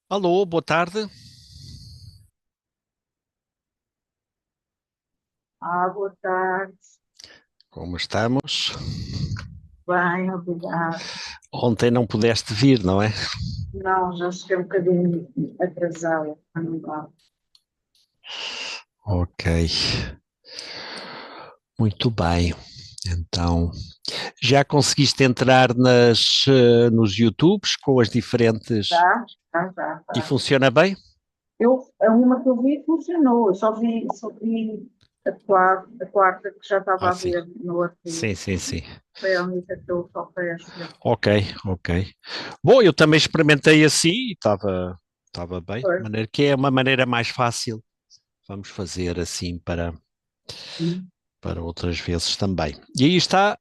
Alô, boa tarde. Boa tarde. Como estamos? Bem, obrigada. Ontem não pudeste vir, não é? Não, já cheguei um bocadinho atrasada. Não dá. Ok, muito bem. Então, já conseguiste entrar nos YouTubes com as diferentes Já, já, já, e já. funciona bem? A uma que eu vi funcionou. Eu só vi a quarta que já estava Ah, a sim. ver no outro. Sim, sim, sim. Foi a única que eu só fiz. Ok, ok. Bom, eu também experimentei assim e estava bem. De Foi. maneira que é uma maneira mais fácil. Vamos fazer assim para outras vezes também. E aí está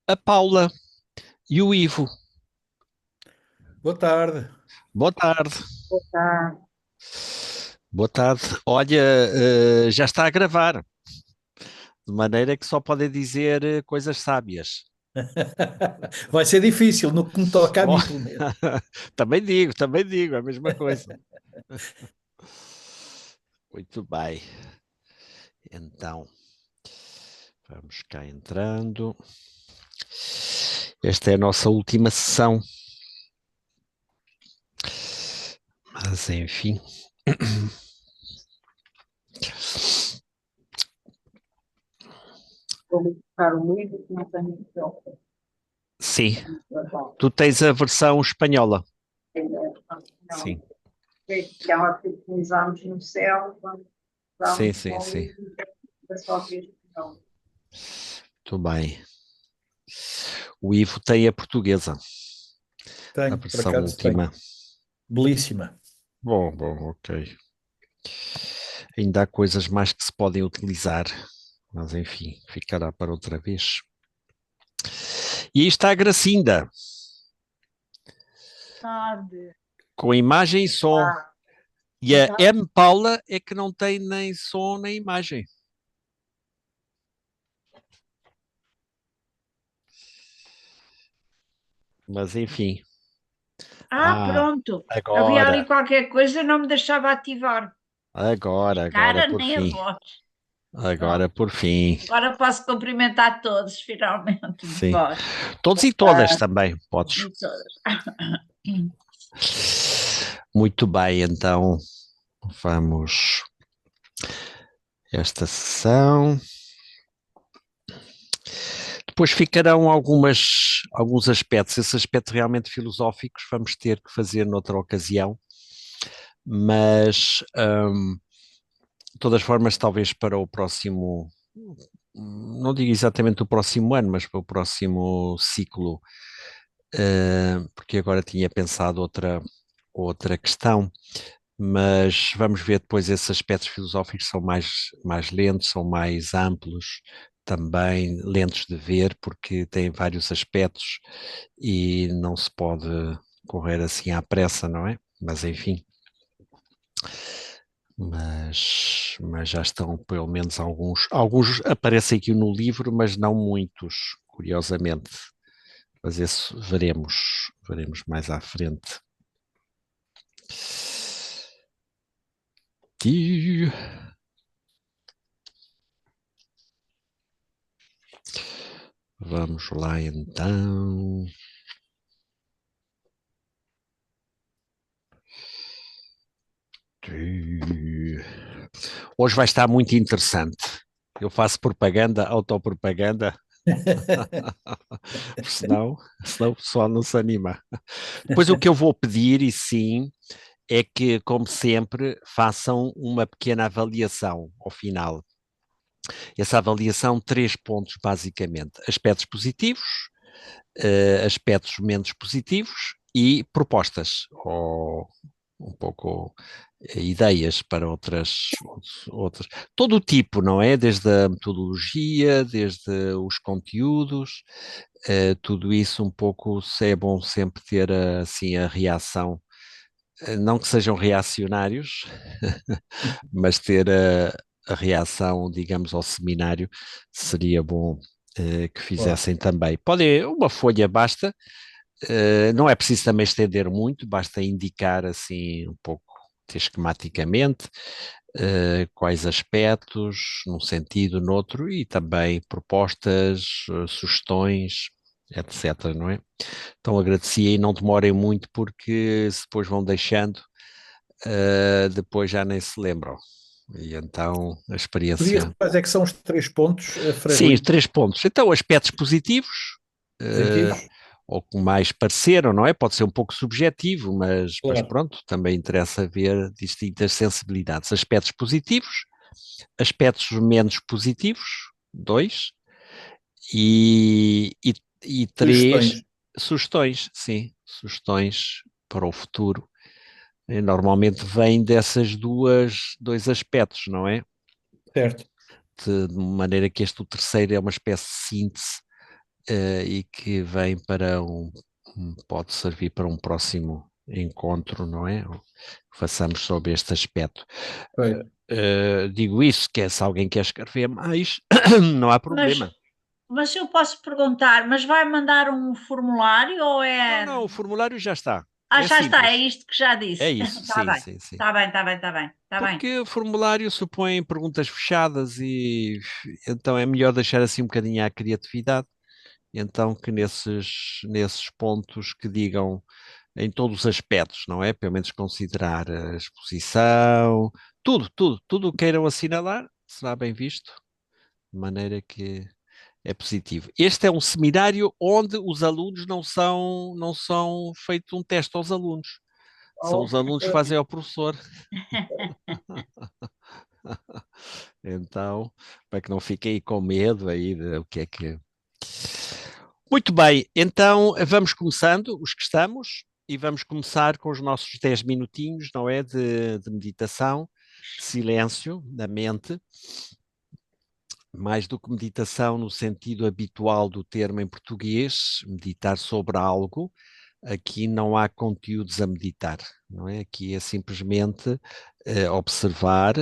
a Paula e o Ivo. Boa tarde. Boa tarde. Boa tarde. Boa tarde. Olha, já está a gravar, de maneira que só podem dizer coisas sábias. Vai ser difícil, no que me toca a Bom, mim, pelo menos. também digo a mesma coisa. Muito bem. Então, vamos cá entrando. Esta é a nossa última sessão, mas enfim. Vou buscar o livro que não tenho muito. Sim, tu tens a versão espanhola. Não. Sim, Aquela que utilizamos no céu, quando sim, usamos sim, o sim. livro, é só ver. Não. Muito bem. O Ivo tem a portuguesa, a Tenho, por versão acaso tenho. última. Belíssima. Bom, bom, ok. Ainda há coisas mais que se podem utilizar, mas enfim, ficará para outra vez. E aí está a Gracinda, Tarde. com imagem e som. Ah, E a M. Paula é que não tem nem som nem imagem. Mas enfim. Ah, pronto. Havia ali agora, qualquer coisa, não me deixava ativar. Nem agora cara, por nem a fim. voz. Agora Pronto. por fim. Agora posso cumprimentar todos, finalmente, de Sim. voz. Todos e todas Ah, também, podes. e todas. Muito bem, então vamos esta sessão. Depois ficarão alguns aspectos, esses aspectos realmente filosóficos vamos ter que fazer noutra ocasião, mas de todas formas, talvez para o próximo, não digo exatamente o próximo ano, mas para o próximo ciclo, porque agora tinha pensado outra questão, mas vamos ver depois esses aspectos filosóficos são mais lentos, são mais amplos, também lentos de ver, porque têm vários aspectos e não se pode correr assim à pressa, não é? Mas enfim, mas já estão pelo menos alguns aparecem aqui no livro, mas não muitos, curiosamente. Mas isso veremos mais à frente. E vamos lá então. Hoje vai estar muito interessante. Eu faço propaganda, autopropaganda, senão o pessoal não se anima. Depois o que eu vou pedir, e sim, é que, como sempre, façam uma pequena avaliação ao final. Essa avaliação, três pontos, basicamente: aspectos positivos, aspectos menos positivos e propostas, ou um pouco ideias para outras, todo o tipo, não é? Desde a metodologia, desde os conteúdos, tudo isso um pouco é bom sempre ter assim a reação, não que sejam reacionários, mas ter a reação, digamos, ao seminário seria bom que Claro. fizessem também. Podem, uma folha basta, Não é preciso também estender muito, basta indicar assim um pouco esquematicamente quais aspectos, num sentido, noutro, e também propostas, sugestões, etc, não é? Então agradecia e não demorem muito porque se depois vão deixando, depois já nem se lembram. E então a Podia, experiência. quais é que são os 3 pontos, Sim, os Frei 3 pontos. Então, aspectos positivos, eh, positivos? ou que mais pareceram, não é? Pode ser um pouco subjetivo, mas Claro. pronto, também interessa ver distintas sensibilidades. Aspectos positivos, aspectos menos positivos, dois, e, e, e três, Sugestões, sugestões, sim, sugestões para o futuro. Normalmente vem dessas dois aspectos, não é? certo? De maneira que este, o terceiro, é uma espécie de síntese, e que vem para pode servir para um próximo encontro, não é? Que façamos sobre este aspecto. Perfeito. Digo isso, que se alguém quer escrever mais, não há Mas, problema. mas eu posso perguntar, mas vai mandar um formulário ou Não, é. não, o formulário já está. Ah, É já está, é simples. isto que já É disse. isso, Está sim, bem, sim, sim. está bem, está bem, está bem, está bem. Porque o formulário supõe perguntas fechadas e então é melhor deixar assim um bocadinho à criatividade. Então que nesses pontos que digam em todos os aspectos, não é? Pelo menos considerar a exposição, tudo o que queiram assinalar será bem visto, de maneira que é positivo. Este é um seminário onde os alunos não são feito um teste aos alunos. São Oh, os alunos que fazem ao professor. Então, para que não fiquem aí com medo aí de o que é que. Muito bem, então vamos começando, os que estamos, e vamos começar com os nossos 10 minutinhos, não é? De meditação, silêncio da mente, mais do que meditação no sentido habitual do termo em português, meditar sobre algo. Aqui não há conteúdos a meditar, não é? Aqui é simplesmente observar,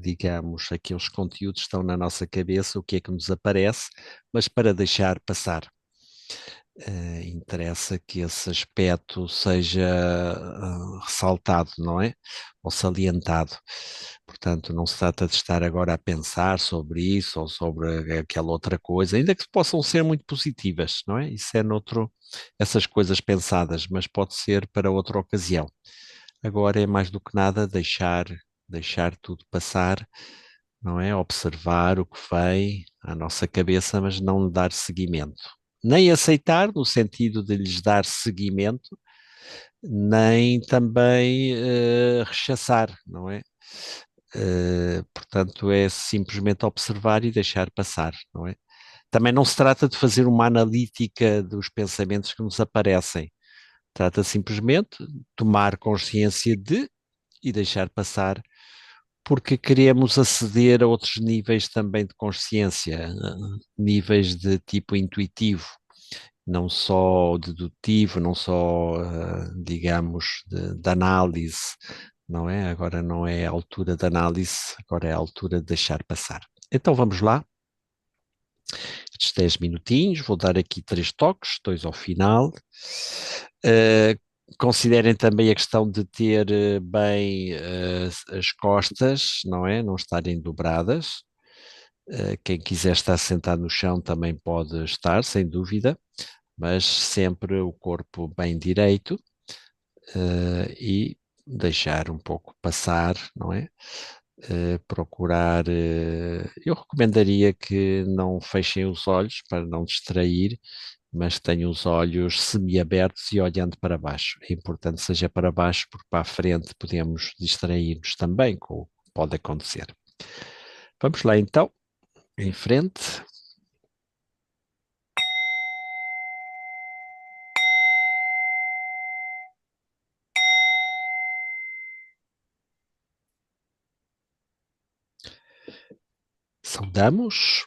digamos, aqueles conteúdos que estão na nossa cabeça, o que é que nos aparece, mas para deixar passar. Interessa que esse aspecto seja ressaltado, não é? Ou salientado. Portanto, não se trata de estar agora a pensar sobre isso ou sobre aquela outra coisa, ainda que possam ser muito positivas, não é? Isso é essas coisas pensadas, mas pode ser para outra ocasião. Agora é mais do que nada deixar tudo passar, não é? Observar o que vem à nossa cabeça, mas não dar seguimento. Nem aceitar, no sentido de lhes dar seguimento, nem também rechaçar, não é? Portanto, é simplesmente observar e deixar passar, não é? Também não se trata de fazer uma analítica dos pensamentos que nos aparecem. Trata simplesmente de tomar consciência de e deixar passar, porque queremos aceder a outros níveis também de consciência, níveis de tipo intuitivo, não só dedutivo, não só, digamos, de análise, não é? Agora não é a altura da análise, agora é a altura de deixar passar. Então vamos lá, estes 10 minutinhos, vou dar aqui 3 toques, 2 ao final. Uh, Considerem também a questão de ter bem as costas, não é? Não estarem dobradas. Quem quiser estar sentado no chão também pode estar, sem dúvida, mas sempre o corpo bem direito, e deixar um pouco passar, não é? Procurar. Eu recomendaria que não fechem os olhos para não distrair, mas tenham os olhos semiabertos e olhando para baixo. É importante que seja para baixo, porque para a frente podemos distrair-nos também, como pode acontecer. Vamos lá então, em frente. Saudamos.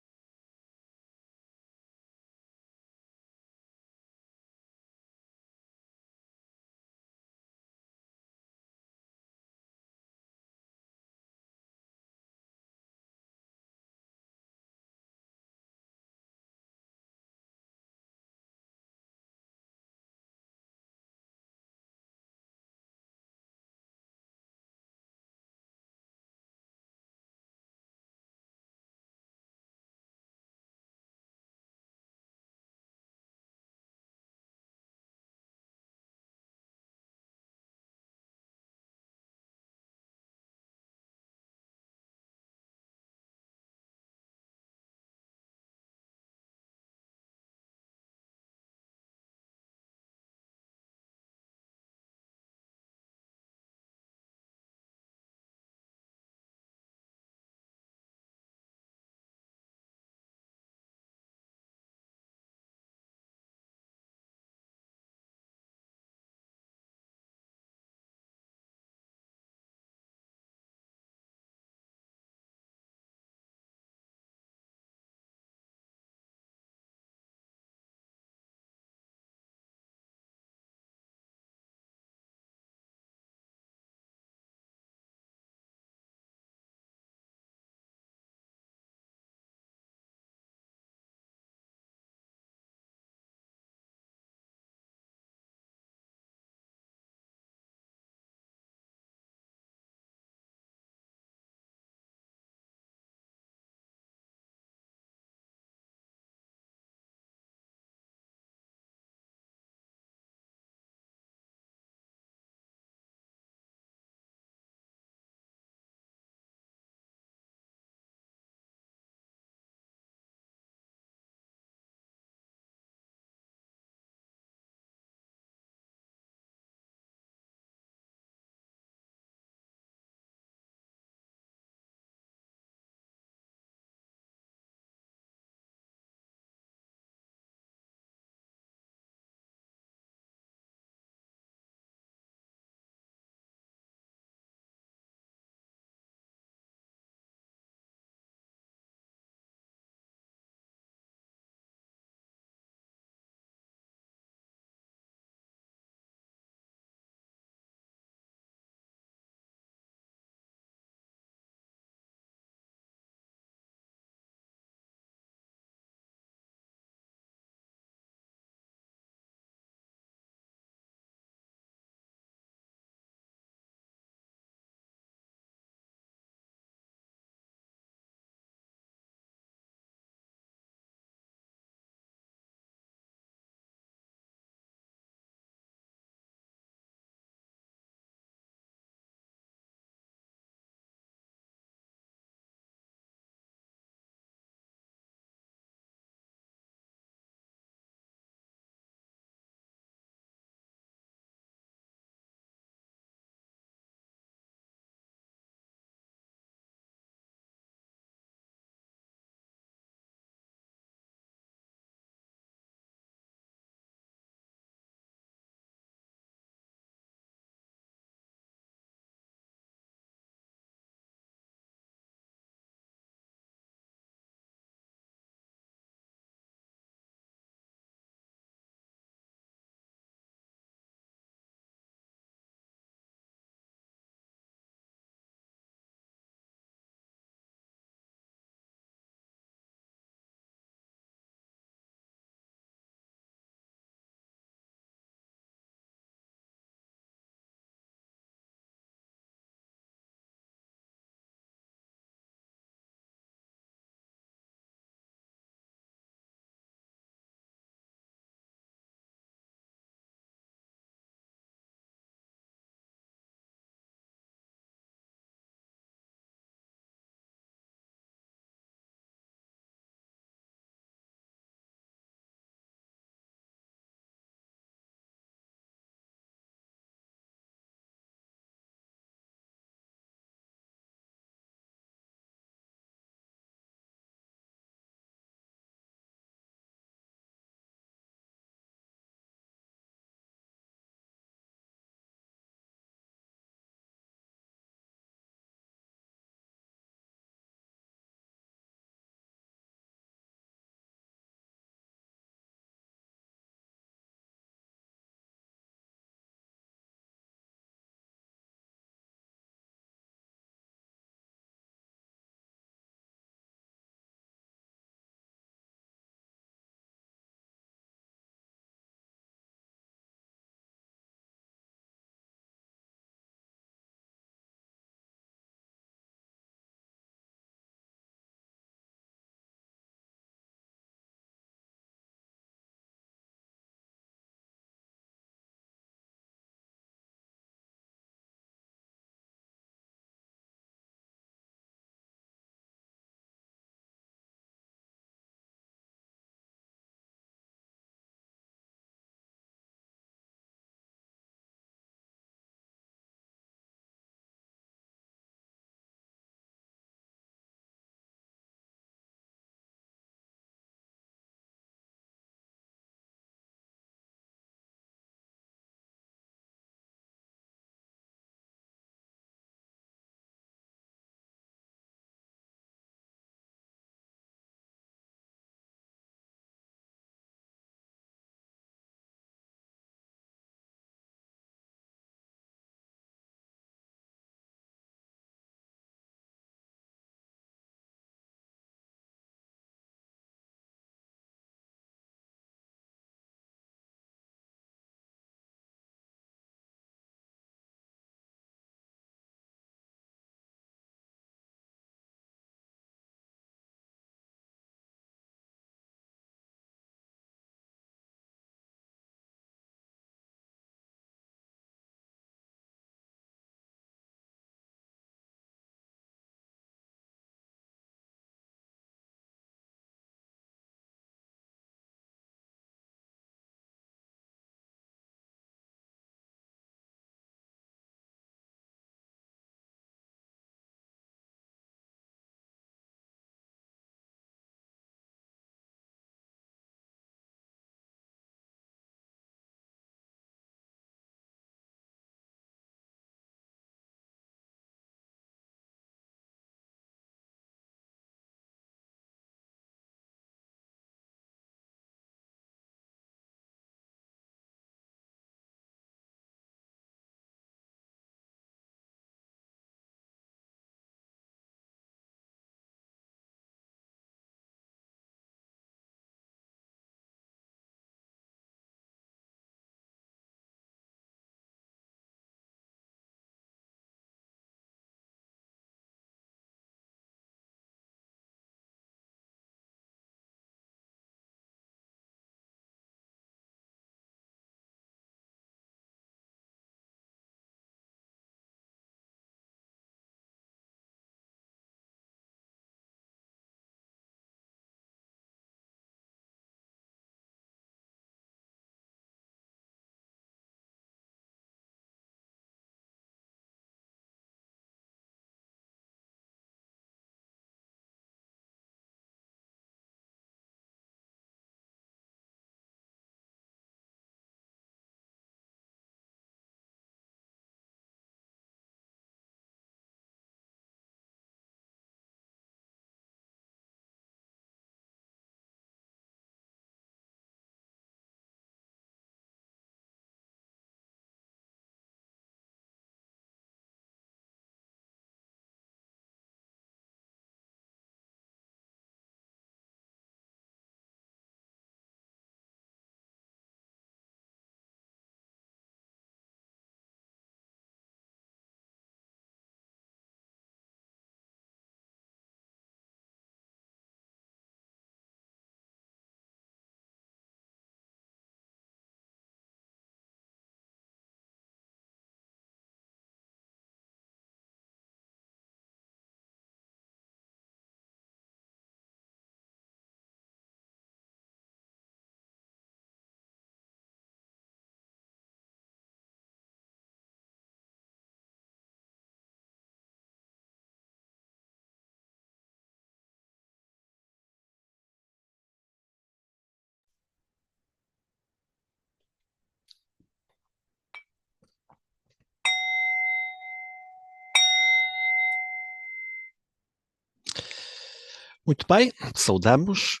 Muito bem, saudamos.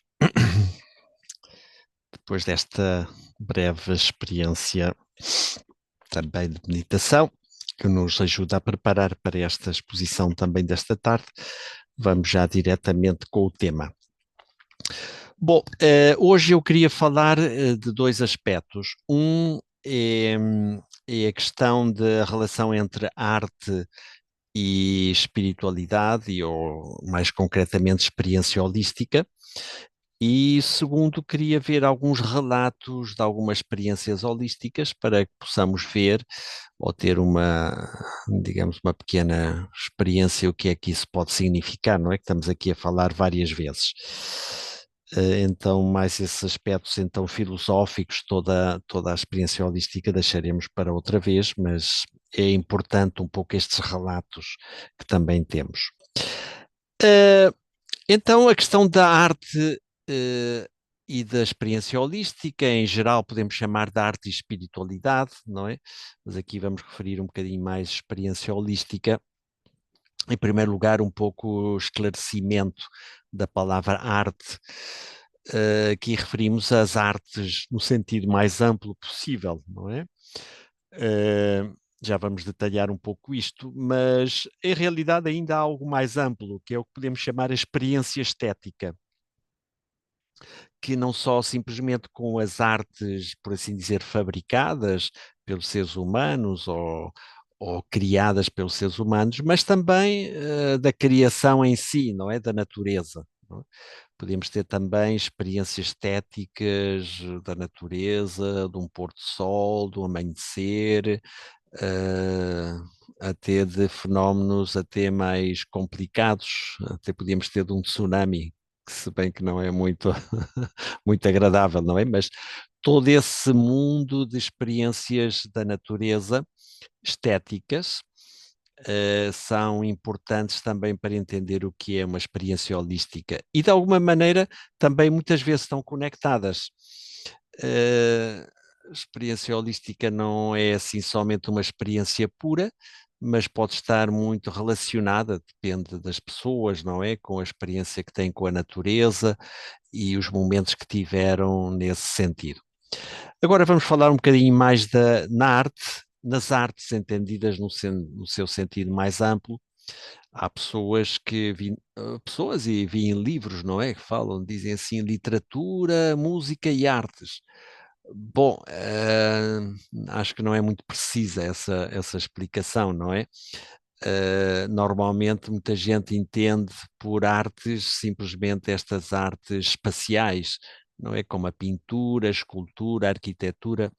Depois desta breve experiência também de meditação, que nos ajuda a preparar para esta exposição também desta tarde, vamos já diretamente com o tema. Bom, hoje eu queria falar de dois aspectos. Um é a questão da relação entre arte e espiritualidade, ou mais concretamente experiência holística. E segundo, queria ver alguns relatos de algumas experiências holísticas para que possamos ver ou ter digamos, uma pequena experiência o que é que isso pode significar, não é? Que estamos aqui a falar várias vezes. Então, mais esses aspectos então filosóficos, toda a experiência holística deixaremos para outra vez, mas é importante um pouco estes relatos que também temos. Então, a questão da arte e da experiência holística, em geral, podemos chamar de arte e espiritualidade, não é? Mas aqui vamos referir um bocadinho mais experiência holística. Em primeiro lugar, um pouco o esclarecimento da palavra arte. Aqui referimos às artes no sentido mais amplo possível, não é? Já vamos detalhar um pouco isto, mas em realidade ainda há algo mais amplo, que é o que podemos chamar a experiência estética, que não só simplesmente com as artes, por assim dizer, fabricadas pelos seres humanos ou criadas pelos seres humanos, mas também da criação em si, não é? Da natureza. Não é? Podemos ter também experiências estéticas da natureza, de um pôr do sol, do amanhecer, até de fenómenos até mais complicados, até podíamos ter de um tsunami, que se bem que não é muito, muito agradável, não é? Mas todo esse mundo de experiências da natureza estéticas são importantes também para entender o que é uma experiência holística e de alguma maneira também muitas vezes estão conectadas. A experiência holística não é assim somente uma experiência pura, mas pode estar muito relacionada, depende das pessoas, não é? Com a experiência que têm com a natureza e os momentos que tiveram nesse sentido. Agora vamos falar um bocadinho mais na arte, nas artes entendidas no seu sentido mais amplo. Há pessoas pessoas e vi em livros, não é? Que falam, dizem assim, literatura, música e artes. Bom, acho que não é muito precisa essa explicação, não é? Normalmente muita gente entende por artes simplesmente estas artes espaciais, não é? Como a pintura, a escultura, a arquitetura.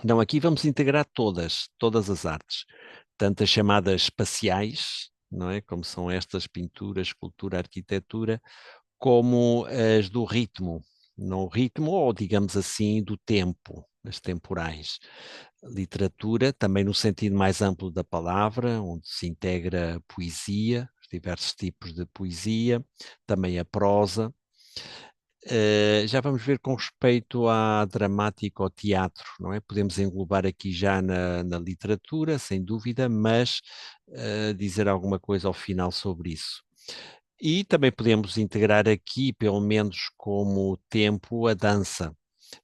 Não, aqui vamos integrar todas as artes, tanto as chamadas espaciais, não é? Como são estas pintura, escultura, arquitetura, como as do ritmo, no ritmo ou digamos assim do tempo, as temporais. Literatura, também no sentido mais amplo da palavra, onde se integra a poesia, os diversos tipos de poesia, também a prosa. Já vamos ver com respeito à dramática ou teatro, não é? Podemos englobar aqui já na literatura, sem dúvida, mas dizer alguma coisa ao final sobre isso. E também podemos integrar aqui, pelo menos como tempo, a dança.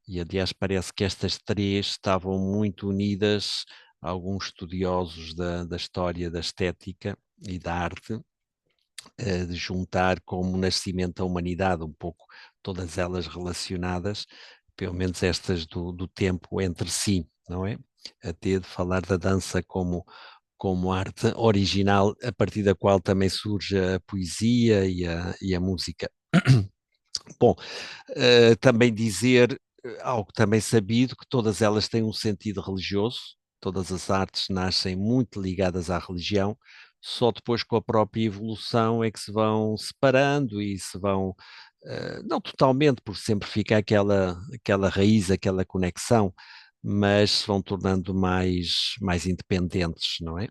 E, aliás, parece que estas três estavam muito unidas a alguns estudiosos da história da estética e da arte, de juntar como o nascimento da humanidade, um pouco todas elas relacionadas, pelo menos estas do tempo entre si, não é? Até de falar da dança como arte original, a partir da qual também surge a poesia e a música. Bom, também dizer algo também sabido, que todas elas têm um sentido religioso, todas as artes nascem muito ligadas à religião, só depois com a própria evolução é que se vão separando e se vão, não totalmente, porque sempre fica aquela raiz, aquela conexão, mas se vão tornando mais independentes, não é?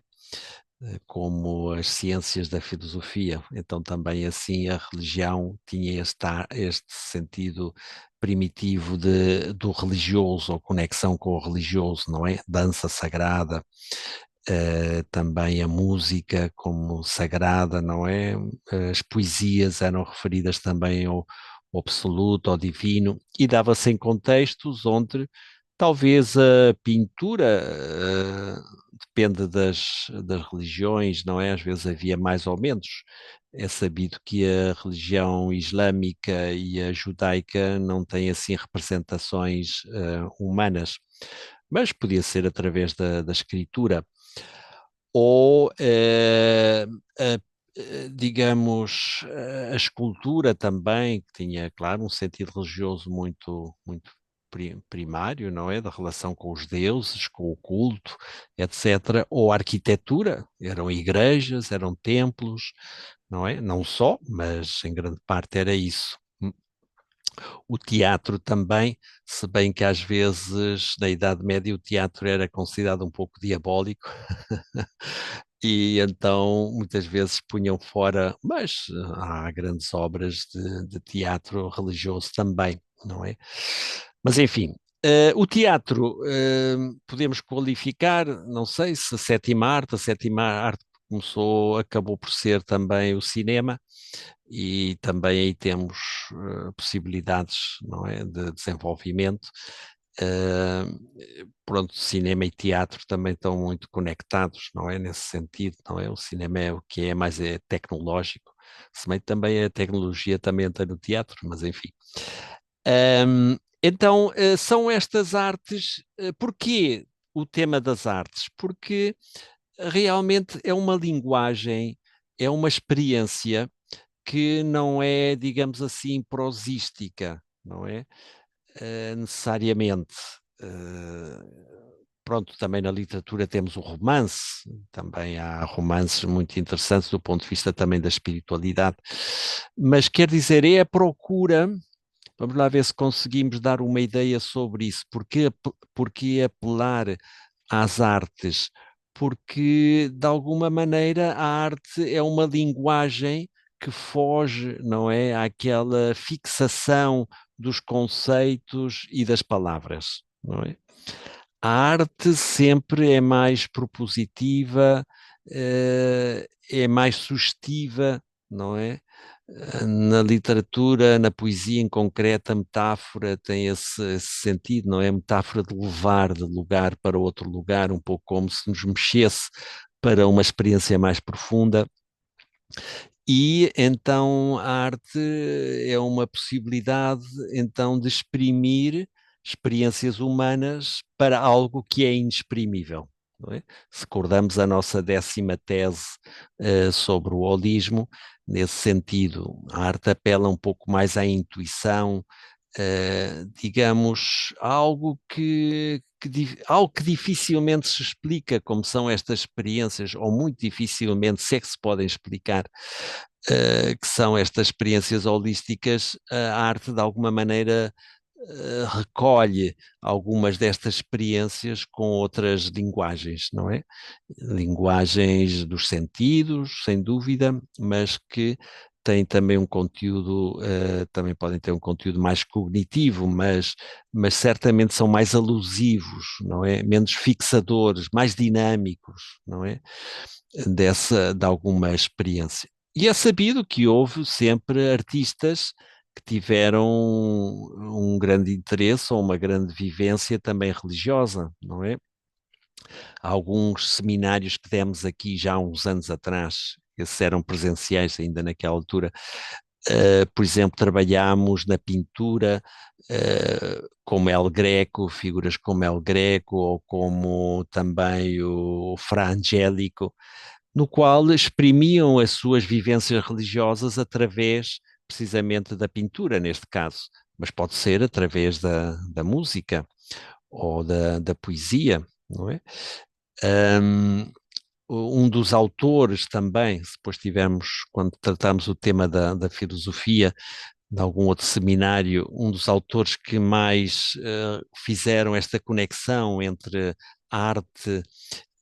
Como as ciências da filosofia. Então, também assim, a religião tinha este sentido primitivo do religioso, ou conexão com o religioso, não é? Dança sagrada. também a música como sagrada, não é? As poesias eram referidas também ao absoluto, ao divino, e dava-se em contextos onde talvez a pintura, depende das religiões, não é? Às vezes havia mais ou menos. É sabido que a religião islâmica e a judaica não têm assim representações humanas, mas podia ser através da escritura ou, digamos, a escultura também, que tinha, claro, um sentido religioso muito primário, não é? Da relação com os deuses, com o culto, etc. Ou a arquitetura, eram igrejas, eram templos, não é? Não só, mas em grande parte era isso. O teatro também, se bem que às vezes na Idade Média o teatro era considerado um pouco diabólico, e então muitas vezes punham fora, mas há grandes obras de teatro religioso também, não é? Mas enfim, o teatro podemos qualificar, não sei se a sétima arte acabou por ser também o cinema, e também aí temos possibilidades, não é, de desenvolvimento. Pronto, cinema e teatro também estão muito conectados, não é, nesse sentido, não é? O cinema é o que é mais tecnológico, se bem que também a tecnologia também entra no teatro, mas enfim. Então, são estas artes, porquê o tema das artes? Porque realmente é uma linguagem, é uma experiência que não é, digamos assim, prosística, não é? Necessariamente. Pronto, também na literatura temos o romance, também há romances muito interessantes do ponto de vista também da espiritualidade, mas quer dizer, é a procura, vamos lá ver se conseguimos dar uma ideia sobre isso, porque apelar às artes? Porque, de alguma maneira, a arte é uma linguagem que foge, não é, àquela fixação dos conceitos e das palavras, não é? A arte sempre é mais propositiva, é mais sugestiva, não é? Na literatura, na poesia em concreto, a metáfora tem esse sentido, não é? A metáfora de levar de lugar para outro lugar, um pouco como se nos mexesse para uma experiência mais profunda. E então a arte é uma possibilidade então de exprimir experiências humanas para algo que é inexprimível. Não é? Se recordamos a nossa 10ª tese sobre o holismo, nesse sentido, a arte apela um pouco mais à intuição, digamos, algo que dificilmente se explica, como são estas experiências, ou muito dificilmente, se é que se podem explicar, que são estas experiências holísticas. A arte, de alguma maneira, recolhe algumas destas experiências com outras linguagens, não é? Linguagens dos sentidos, sem dúvida, mas que têm também um conteúdo, também podem ter um conteúdo mais cognitivo, mas certamente são mais alusivos, não é? Menos fixadores, mais dinâmicos, não é? De alguma experiência. E é sabido que houve sempre artistas que tiveram um grande interesse ou uma grande vivência também religiosa, não é? Há alguns seminários que demos aqui já há uns anos atrás, esses eram presenciais ainda naquela altura. Por exemplo, trabalhámos na pintura como El Greco, figuras como El Greco, ou como também o Fra Angélico, no qual exprimiam as suas vivências religiosas através precisamente da pintura, neste caso, mas pode ser através da música ou da poesia, não é? Um dos autores também, se depois tivermos, quando tratamos o tema da filosofia, de algum outro seminário, um dos autores que mais fizeram esta conexão entre arte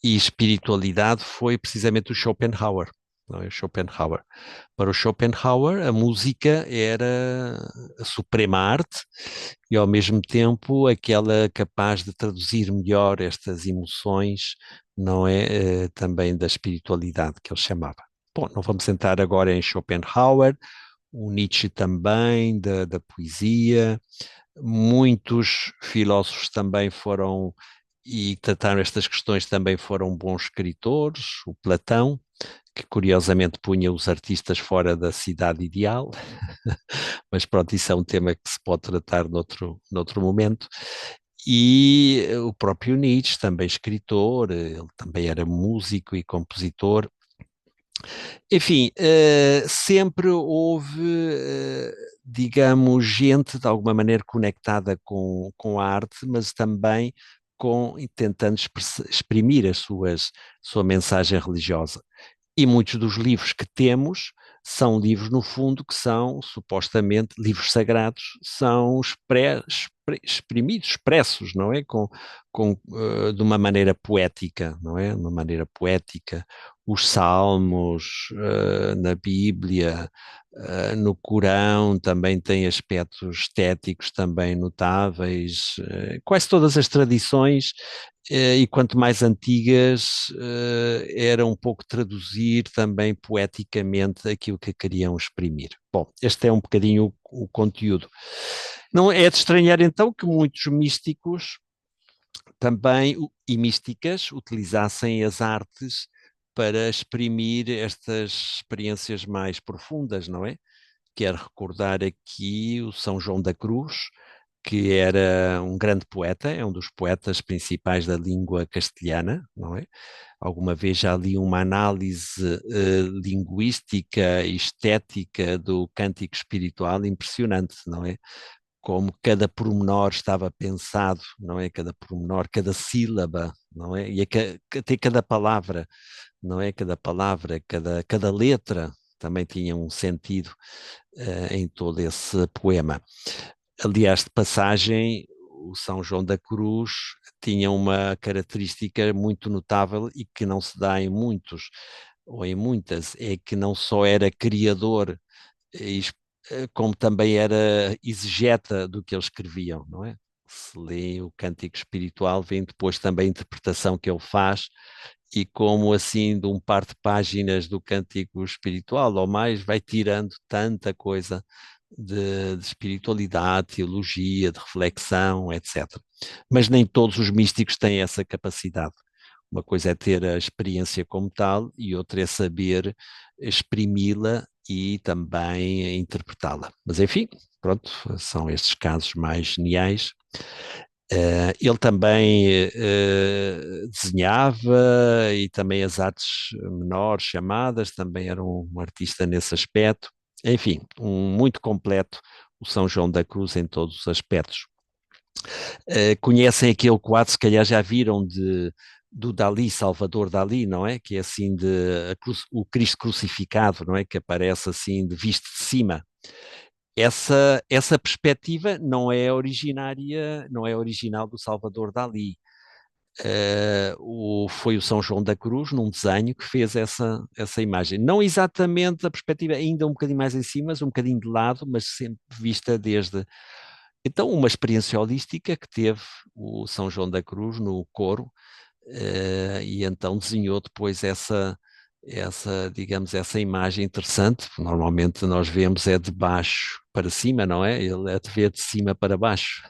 e espiritualidade foi precisamente o Schopenhauer, não é? Schopenhauer. Para o Schopenhauer, a música era a suprema arte e, ao mesmo tempo, aquela capaz de traduzir melhor estas emoções, não é? Também da espiritualidade que ele chamava. Bom, não vamos entrar agora em Schopenhauer, o Nietzsche também, da poesia. Muitos filósofos também foram, e trataram estas questões, também foram bons escritores, o Platão, que curiosamente punha os artistas fora da cidade ideal, mas pronto, isso é um tema que se pode tratar noutro momento. E o próprio Nietzsche, também escritor, ele também era músico e compositor. Enfim, sempre houve, digamos, gente de alguma maneira conectada com a arte, mas também tentando exprimir sua mensagem religiosa. E muitos dos livros que temos são livros, no fundo, que são supostamente livros sagrados, são exprimidos, expressos, não é? De uma maneira poética, não é? De uma maneira poética. Os salmos, na Bíblia, no Corão, também têm aspectos estéticos também notáveis. Quase todas as tradições, e quanto mais antigas, era um pouco traduzir também poeticamente aquilo que queriam exprimir. Bom, este é um bocadinho o conteúdo. Não é de estranhar então que muitos místicos também e místicas utilizassem as artes para exprimir estas experiências mais profundas, não é? Quero recordar aqui o São João da Cruz, que era um grande poeta, é um dos poetas principais da língua castelhana, não é? Alguma vez já li uma análise linguística e estética do cântico espiritual impressionante, não é? Como cada pormenor estava pensado, não é? Cada pormenor, cada sílaba, não é? E até cada palavra, não é? Cada palavra, cada letra também tinha um sentido em todo esse poema. Aliás, de passagem, o São João da Cruz tinha uma característica muito notável e que não se dá em muitos ou em muitas, é que não só era criador, como também era exegeta do que eles escreviam, não é? Se lê o Cântico Espiritual, vem depois também a interpretação que ele faz e como assim de um par de páginas do Cântico Espiritual ou mais vai tirando tanta coisa de espiritualidade, teologia, de reflexão, etc. Mas nem todos os místicos têm essa capacidade. Uma coisa é ter a experiência como tal e outra é saber exprimi-la e também interpretá-la. Mas enfim, pronto, são estes casos mais geniais. Ele também desenhava e também as artes menores chamadas, também era um artista nesse aspecto. Enfim, muito completo o São João da Cruz em todos os aspectos. Conhecem aquele quadro, se calhar já viram, do Dalí, Salvador Dalí, não é? Que é assim o Cristo crucificado, não é? Que aparece assim de visto de cima. Essa perspectiva não é originária, não é original do Salvador Dalí. Foi o São João da Cruz, num desenho, que fez essa imagem. Não exatamente a perspectiva, ainda um bocadinho mais em cima, um bocadinho de lado, mas sempre vista desde. Então, uma experiência holística que teve o São João da Cruz no coro, e então desenhou depois digamos, essa imagem interessante. Normalmente nós vemos é de baixo para cima, não é? Ele é de ver de cima para baixo.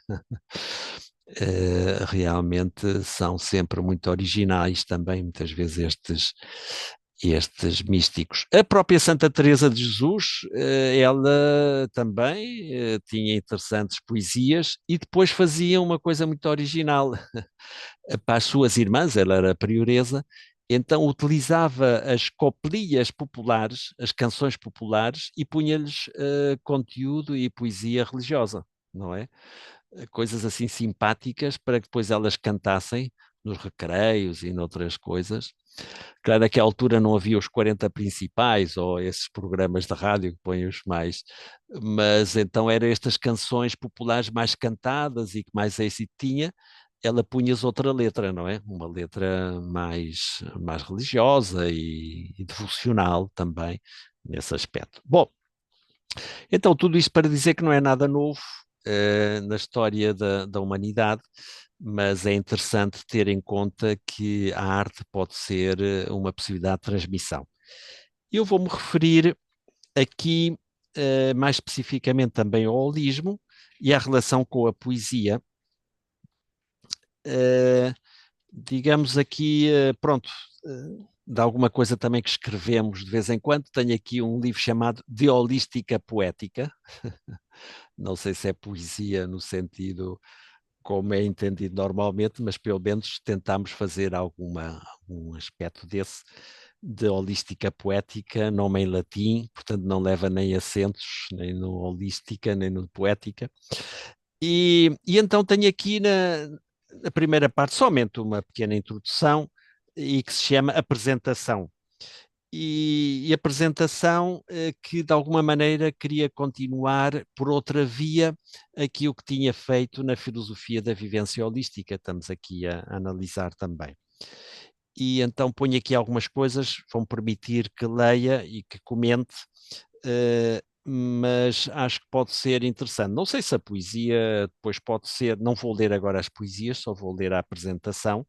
Realmente são sempre muito originais também, muitas vezes estes místicos. A própria Santa Teresa de Jesus, ela também tinha interessantes poesias e depois fazia uma coisa muito original. Para as suas irmãs, ela era prioresa, então utilizava as coplias populares, as canções populares, e punha-lhes conteúdo e poesia religiosa, não é? Coisas assim simpáticas para que depois elas cantassem nos recreios e noutras coisas. Claro, naquela altura não havia os 40 principais ou esses programas de rádio que põem os mais, mas então eram estas canções populares mais cantadas e que mais êxito tinha, ela punhas outra letra, não é? Uma letra mais religiosa e devocional também, nesse aspecto. Bom, então tudo isto para dizer que não é nada novo na história da humanidade, mas é interessante ter em conta que a arte pode ser uma possibilidade de transmissão. Eu vou-me referir aqui mais especificamente também ao holismo e à relação com a poesia. Digamos aqui, pronto, de alguma coisa também que escrevemos de vez em quando, tenho aqui um livro chamado De Holística Poética, não sei se é poesia no sentido como é entendido normalmente, mas pelo menos tentámos fazer algum aspecto desse, de holística poética, nome em latim, portanto não leva nem acentos, nem no holística, nem no poética. E então tenho aqui na primeira parte somente uma pequena introdução e que se chama apresentação. E apresentação que de alguma maneira queria continuar por outra via aquilo que tinha feito na filosofia da vivência holística, estamos aqui a analisar também. E então ponho aqui algumas coisas, vão permitir que leia e que comente, mas acho que pode ser interessante. Não sei se a poesia depois pode ser, não vou ler agora as poesias, só vou ler a apresentação,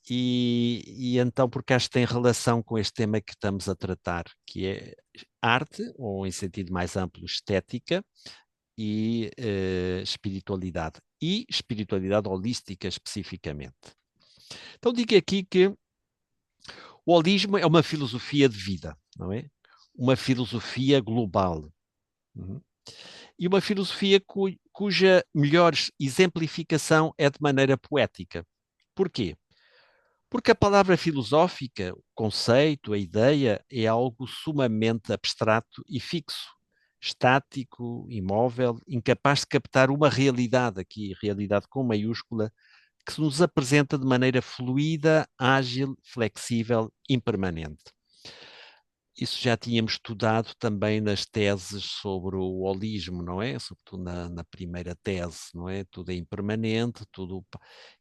e então porque acho que tem relação com este tema que estamos a tratar, que é arte, ou em sentido mais amplo, estética e espiritualidade holística especificamente. Então digo aqui que o holismo é uma filosofia de vida, não é? Uma filosofia global. E uma filosofia cuja melhor exemplificação é de maneira poética. Porquê? Porque a palavra filosófica, o conceito, a ideia, é algo sumamente abstrato e fixo, estático, imóvel, incapaz de captar uma realidade, aqui realidade com maiúscula, que se nos apresenta de maneira fluida, ágil, flexível, impermanente. Isso já tínhamos estudado também nas teses sobre o holismo, não é? Sobretudo na primeira tese, não é? Tudo é impermanente, tudo...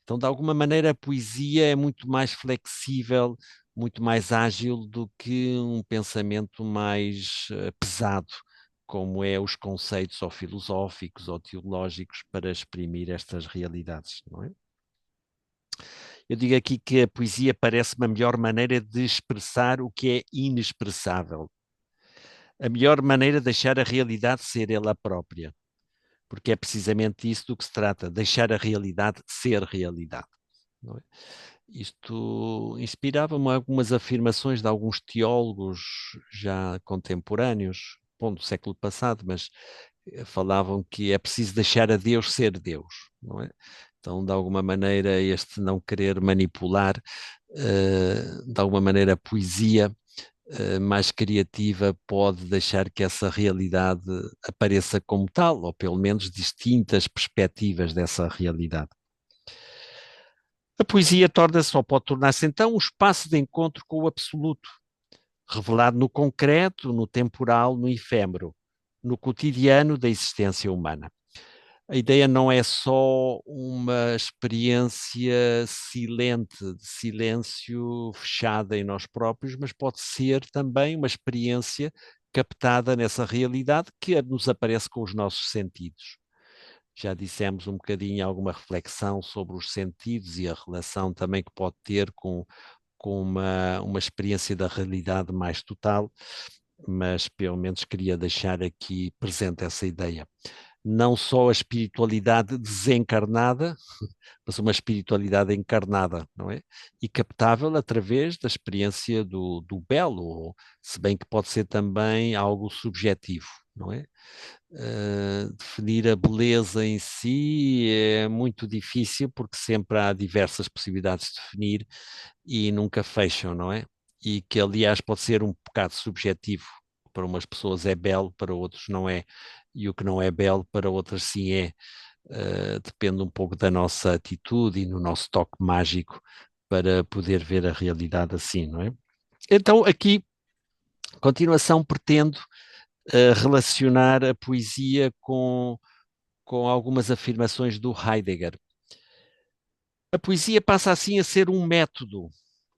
Então, de alguma maneira, a poesia é muito mais flexível, muito mais ágil do que um pensamento mais pesado, como é os conceitos ou filosóficos ou teológicos para exprimir estas realidades, não é? Eu digo aqui que a poesia parece-me a melhor maneira de expressar o que é inexpressável. A melhor maneira de deixar a realidade ser ela própria. Porque é precisamente isso do que se trata, deixar a realidade ser realidade. Não é? Isto inspirava-me algumas afirmações de alguns teólogos já contemporâneos, bom, do século passado, mas falavam que é preciso deixar a Deus ser Deus, não é? Então, de alguma maneira, este não querer manipular, de alguma maneira, a poesia mais criativa pode deixar que essa realidade apareça como tal, ou pelo menos distintas perspectivas dessa realidade. A poesia torna-se, ou pode tornar-se então, um espaço de encontro com o absoluto, revelado no concreto, no temporal, no efêmero, no cotidiano da existência humana. A ideia não é só uma experiência silente, de silêncio fechada em nós próprios, mas pode ser também uma experiência captada nessa realidade que nos aparece com os nossos sentidos. Já dissemos um bocadinho alguma reflexão sobre os sentidos e a relação também que pode ter com uma experiência da realidade mais total, mas pelo menos queria deixar aqui presente essa ideia. Não só a espiritualidade desencarnada, mas uma espiritualidade encarnada, não é? E captável através da experiência do belo, se bem que pode ser também algo subjetivo, não é? Definir a beleza em si é muito difícil porque sempre há diversas possibilidades de definir e nunca fecham, não é? E que aliás pode ser um bocado subjetivo. Para umas pessoas é belo, para outros não é. E o que não é belo, para outras sim é. Depende um pouco da nossa atitude e no nosso toque mágico para poder ver a realidade assim, não é? Então, aqui, a continuação, pretendo relacionar a poesia com algumas afirmações do Heidegger. A poesia passa assim a ser um método,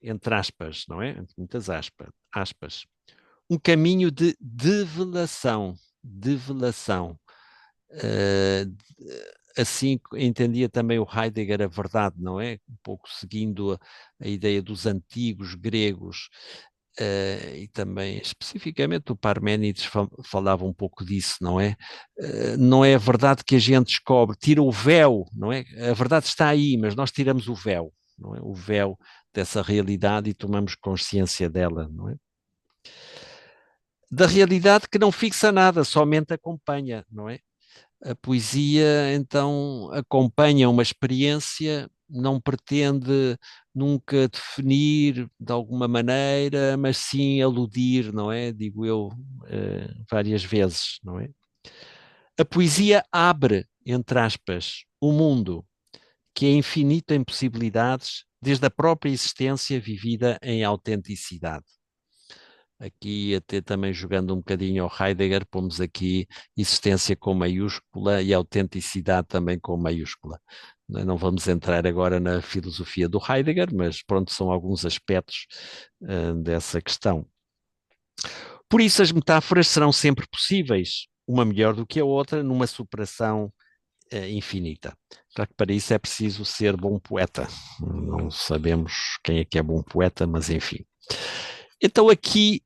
entre aspas, não é? Entre muitas aspas. Um caminho de develação. Develação. Uh, assim entendia também o Heidegger a verdade, não é? Um pouco seguindo a ideia dos antigos gregos, e também especificamente o Parménides falava um pouco disso, não é? Não é a verdade que a gente descobre, tira o véu, não é? A verdade está aí, mas nós tiramos o véu, não é? O véu dessa realidade e tomamos consciência dela, não é? Da realidade que não fixa nada, somente acompanha, não é? A poesia, então, acompanha uma experiência, não pretende nunca definir de alguma maneira, mas sim aludir, não é? Digo eu, várias vezes, não é? A poesia abre, entre aspas, o mundo, que é infinito em possibilidades, desde a própria existência vivida em autenticidade. Aqui até também jogando um bocadinho ao Heidegger, pomos aqui existência com maiúscula e autenticidade também com maiúscula. Não vamos entrar agora na filosofia do Heidegger, mas pronto, são alguns aspectos dessa questão. Por isso as metáforas serão sempre possíveis, uma melhor do que a outra, numa superação infinita. Claro que para isso é preciso ser bom poeta. Não sabemos quem é que é bom poeta, mas enfim. Então aqui,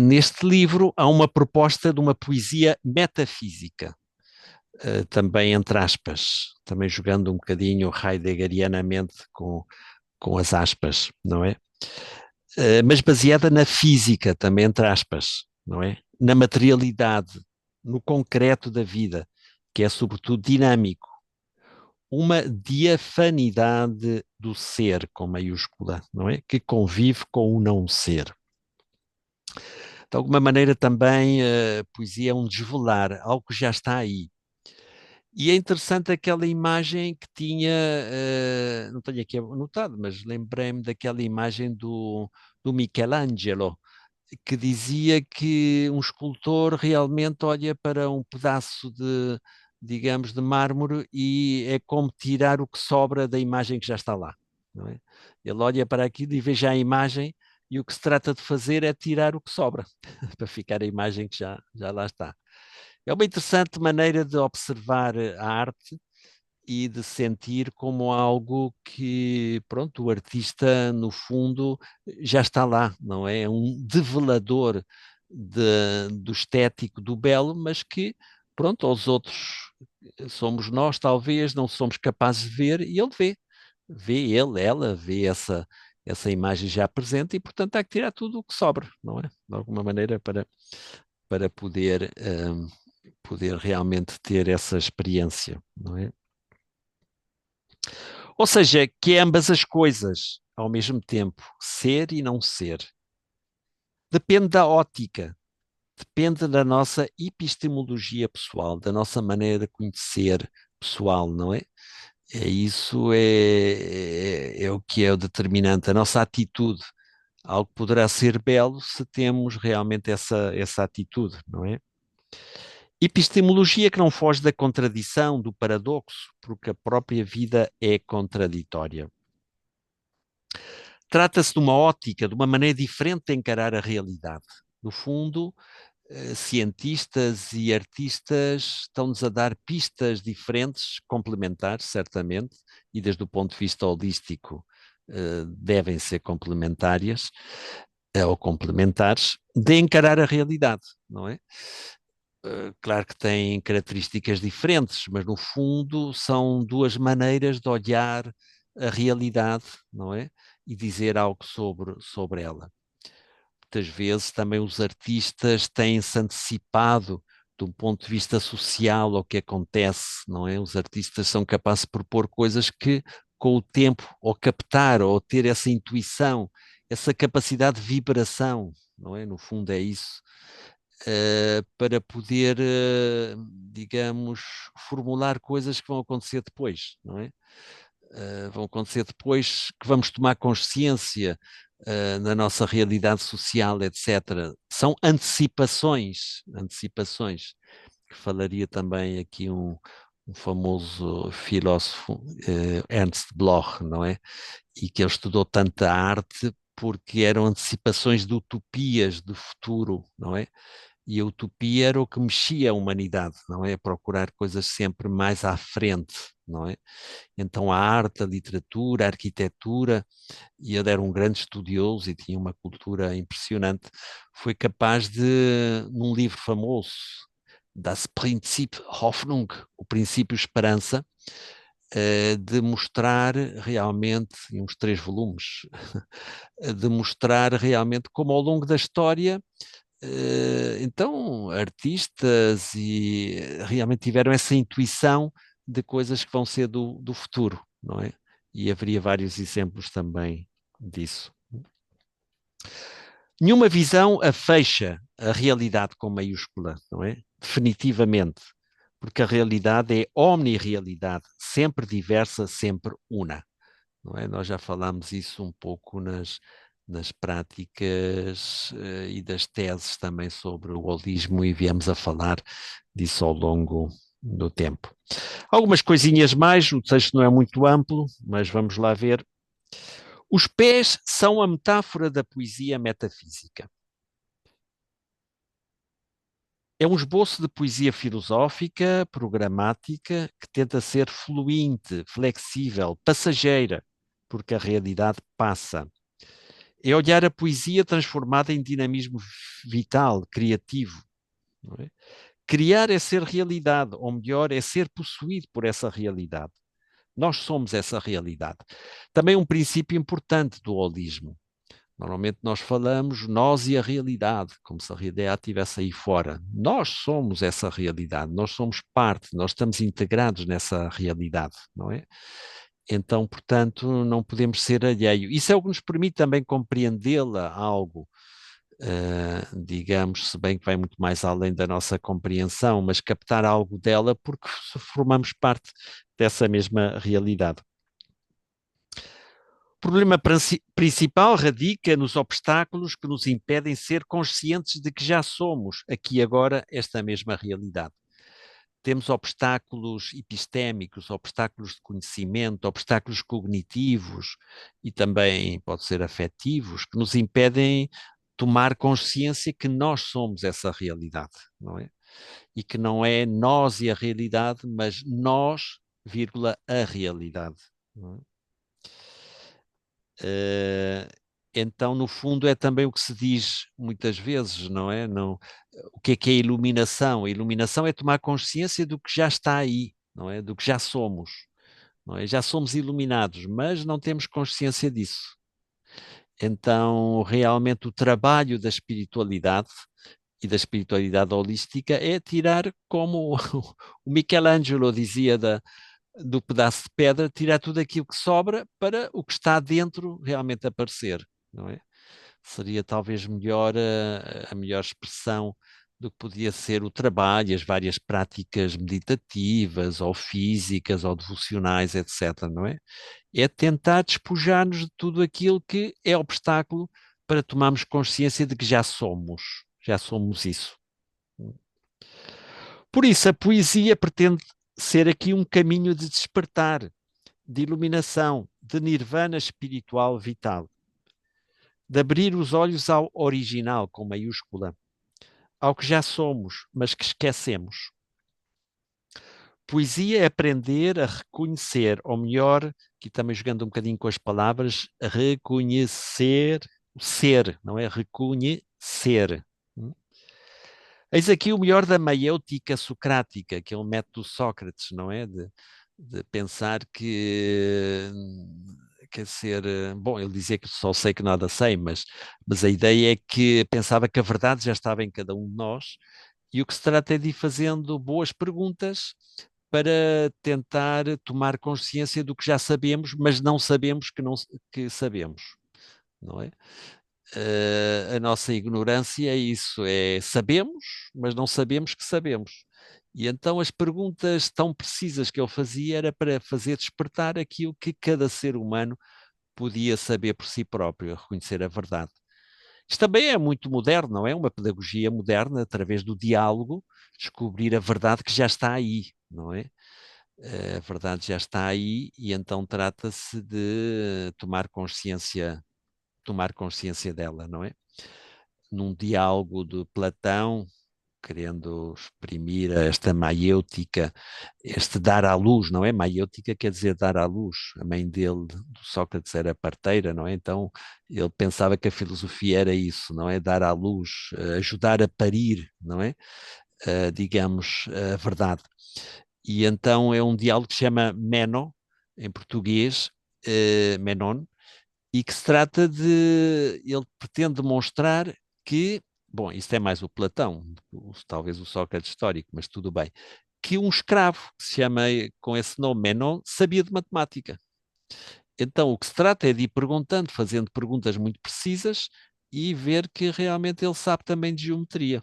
neste livro, há uma proposta de uma poesia metafísica, também entre aspas, também jogando um bocadinho heideggerianamente com as aspas, não é? Mas baseada na física, também entre aspas, não é? Na materialidade, no concreto da vida, que é sobretudo dinâmico. Uma diafanidade do ser, com maiúscula, não é? Que convive com o não ser. De alguma maneira também a poesia é um desvelar, algo que já está aí. E é interessante aquela imagem que tinha, não tenho aqui anotado, mas lembrei-me daquela imagem do Michelangelo, que dizia que um escultor realmente olha para um pedaço de, digamos, de mármore e é como tirar o que sobra da imagem que já está lá, não é? Ele olha para aquilo e vê já a imagem e o que se trata de fazer é tirar o que sobra, para ficar a imagem que já lá está. É uma interessante maneira de observar a arte e de sentir como algo que, pronto, o artista, no fundo, já está lá, não é? É um develador do estético, do belo, mas que, pronto, aos outros somos nós, talvez, não somos capazes de ver, e ele vê. Vê ele, ela, vê essa imagem já presente e, portanto, há que tirar tudo o que sobra, não é? De alguma maneira, para poder realmente ter essa experiência, não é? Ou seja, que é ambas as coisas ao mesmo tempo, ser e não ser. Depende da ótica, depende da nossa epistemologia pessoal, da nossa maneira de conhecer pessoal, não é? Isso é o que é o determinante, a nossa atitude. Algo poderá ser belo se temos realmente essa atitude, não é? Epistemologia que não foge da contradição, do paradoxo, porque a própria vida é contraditória. Trata-se de uma ótica, de uma maneira diferente de encarar a realidade. No fundo, cientistas e artistas estão-nos a dar pistas diferentes, complementares, certamente, e desde o ponto de vista holístico devem ser complementárias ou complementares, de encarar a realidade, não é? Claro que têm características diferentes, mas no fundo são duas maneiras de olhar a realidade, não é? E dizer algo sobre ela. Muitas vezes também os artistas têm-se antecipado de um ponto de vista social ao que acontece, não é? Os artistas são capazes de propor coisas que, com o tempo, ou captar, ou ter essa intuição, essa capacidade de vibração, não é? No fundo é isso, para poder, digamos, formular coisas que vão acontecer depois, não é? Vão acontecer depois que vamos tomar consciência na nossa realidade social, etc. São antecipações, que falaria também aqui um famoso filósofo, Ernst Bloch, não é? E que ele estudou tanta arte porque eram antecipações de utopias do futuro, não é? E a utopia era o que mexia a humanidade, não é? Procurar coisas sempre mais à frente, não é? Então a arte, a literatura, a arquitetura, e ele era um grande estudioso e tinha uma cultura impressionante, foi capaz de, num livro famoso, Das Prinzip Hoffnung, o princípio esperança, de mostrar realmente, em uns 3 volumes, de mostrar realmente como ao longo da história, então, artistas e realmente tiveram essa intuição de coisas que vão ser do futuro, não é? E haveria vários exemplos também disso. Nenhuma visão afeixa a realidade com maiúscula, não é? Definitivamente, porque a realidade é omnirealidade, sempre diversa, sempre una, não é? Nós já falámos isso um pouco nas práticas e das teses também sobre o holismo e viemos a falar disso ao longo do tempo. Algumas coisinhas mais, o texto não é muito amplo, mas vamos lá ver. Os pés são a metáfora da poesia metafísica. É um esboço de poesia filosófica, programática, que tenta ser fluinte, flexível, passageira, porque a realidade passa. É olhar a poesia transformada em dinamismo vital, criativo. Não é? Criar é ser realidade, ou melhor, é ser possuído por essa realidade. Nós somos essa realidade. Também um princípio importante do holismo. Normalmente nós falamos nós e a realidade, como se a realidade estivesse aí fora. Nós somos essa realidade, nós somos parte, nós estamos integrados nessa realidade, não é? Então, portanto, não podemos ser alheio. Isso é o que nos permite também compreendê-la algo, digamos, se bem que vai muito mais além da nossa compreensão, mas captar algo dela porque formamos parte dessa mesma realidade. O problema principal radica nos obstáculos que nos impedem ser conscientes de que já somos, aqui e agora, esta mesma realidade. Temos obstáculos epistémicos, obstáculos de conhecimento, obstáculos cognitivos e também, pode ser, afetivos, que nos impedem tomar consciência que nós somos essa realidade, não é? E que não é nós e a realidade, mas nós, vírgula, a realidade. Não é? Então, no fundo, é também o que se diz muitas vezes, não é? Não, o que é iluminação? A iluminação é tomar consciência do que já está aí, não é? Do que já somos, não é? Já somos iluminados, mas não temos consciência disso. Então, realmente, o trabalho da espiritualidade e da espiritualidade holística é tirar, como o Michelangelo dizia do pedaço de pedra, tirar tudo aquilo que sobra para o que está dentro realmente aparecer, não é? Seria talvez melhor a melhor expressão do que podia ser o trabalho, as várias práticas meditativas, ou físicas, ou devocionais, etc., não é? É tentar despojar-nos de tudo aquilo que é obstáculo para tomarmos consciência de que já somos isso. Por isso, a poesia pretende ser aqui um caminho de despertar, de iluminação, de nirvana espiritual vital, de abrir os olhos ao original, com maiúscula, ao que já somos, mas que esquecemos. Poesia é aprender a reconhecer, ou melhor, aqui também jogando um bocadinho com as palavras, reconhecer o ser, não é? Reconhecer. Eis aqui o melhor da maiêutica socrática, que é um método de Sócrates, não é? De pensar que, quer dizer, bom, ele dizia que só sei que nada sei, mas a ideia é que pensava que a verdade já estava em cada um de nós, e o que se trata é de ir fazendo boas perguntas para tentar tomar consciência do que já sabemos, mas não sabemos que sabemos, não é? A nossa ignorância é isso, é sabemos, mas não sabemos que sabemos. E então as perguntas tão precisas que eu fazia era para fazer despertar aquilo que cada ser humano podia saber por si próprio, reconhecer a verdade. Isto também é muito moderno, não é? Uma pedagogia moderna, através do diálogo, descobrir a verdade que já está aí, não é? A verdade já está aí e então trata-se de tomar consciência dela, não é? Num diálogo de Platão, querendo exprimir esta maiêutica, este dar à luz, não é? Maiêutica quer dizer dar à luz. A mãe dele, do Sócrates, era parteira, não é? Então ele pensava que a filosofia era isso, não é? Dar à luz, ajudar a parir, não é? Digamos, a verdade. E então é um diálogo que se chama Meno, em português, Menon, e que se trata de. Ele pretende demonstrar que. Bom, isto é mais o Platão, talvez o Sócrates histórico, mas tudo bem. Que um escravo, que se chama com esse nome Menon, sabia de matemática. Então o que se trata é de ir perguntando, fazendo perguntas muito precisas e ver que realmente ele sabe também de geometria.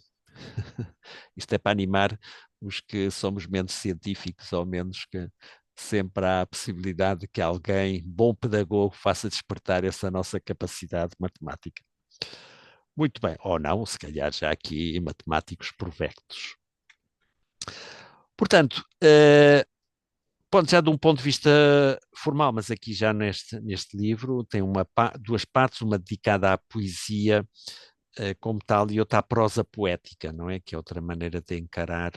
Isto é para animar os que somos menos científicos, ou menos que sempre há a possibilidade de que alguém, bom pedagogo, faça despertar essa nossa capacidade matemática. Muito bem, ou não, se calhar já aqui matemáticos provectos. Portanto, já de um ponto de vista formal, mas aqui já neste livro tem duas partes, uma dedicada à poesia como tal e outra à prosa poética, não é? Que é outra maneira de encarar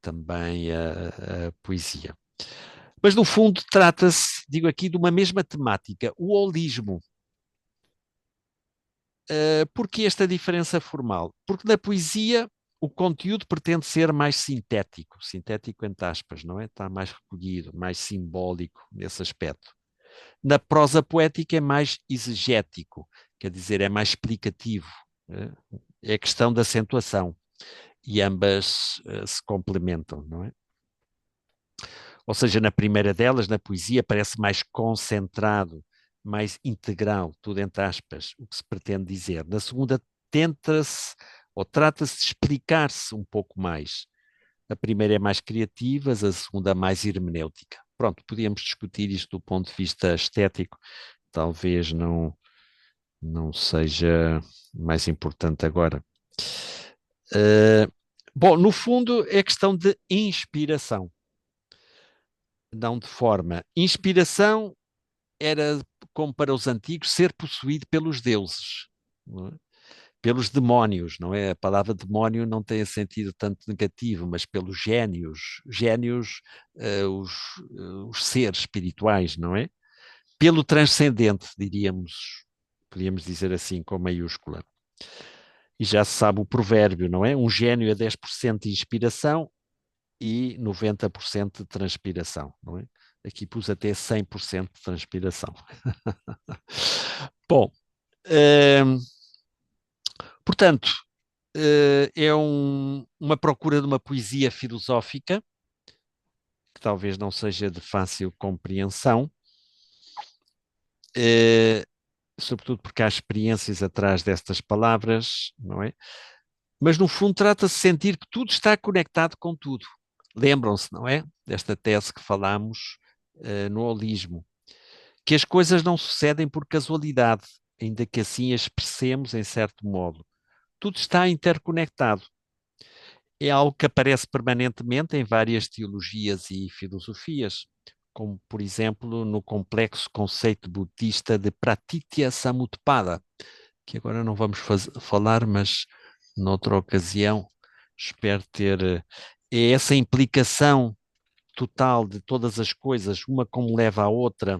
também a poesia. Mas no fundo trata-se, digo aqui, de uma mesma temática, o holismo. Porquê esta diferença formal? Porque na poesia o conteúdo pretende ser mais sintético entre aspas, não é? Está mais recolhido, mais simbólico nesse aspecto. Na prosa poética é mais exegético, quer dizer, é mais explicativo. É questão de acentuação e ambas se complementam, não é? Ou seja, na primeira delas, na poesia, parece mais concentrado, mais integral, tudo entre aspas, o que se pretende dizer. Na segunda, tenta-se ou trata-se de explicar-se um pouco mais. A primeira é mais criativa, a segunda mais hermenêutica. Pronto, podíamos discutir isto do ponto de vista estético, talvez não seja mais importante agora. Bom, no fundo é questão de inspiração. Não de forma. Inspiração era, como para os antigos, ser possuído pelos deuses, não é? Pelos demónios, não é? A palavra demónio não tem sentido tanto negativo, mas pelos génios, os seres espirituais, não é? Pelo transcendente, podíamos dizer assim, com maiúscula. E já se sabe o provérbio, não é? Um gênio é 10% de inspiração e 90% de transpiração, não é? Aqui pus até 100% de transpiração. Bom, portanto, é uma procura de uma poesia filosófica, que talvez não seja de fácil compreensão, sobretudo porque há experiências atrás destas palavras, não é? Mas no fundo trata-se de sentir que tudo está conectado com tudo. Lembram-se, não é? Desta tese que falámos no holismo. Que as coisas não sucedem por casualidade, ainda que assim as expressemos em certo modo. Tudo está interconectado. É algo que aparece permanentemente em várias teologias e filosofias, como, por exemplo, no complexo conceito budista de Pratitya Samutpada, que agora não vamos falar, mas noutra ocasião espero ter. É essa implicação total de todas as coisas, uma como leva à outra,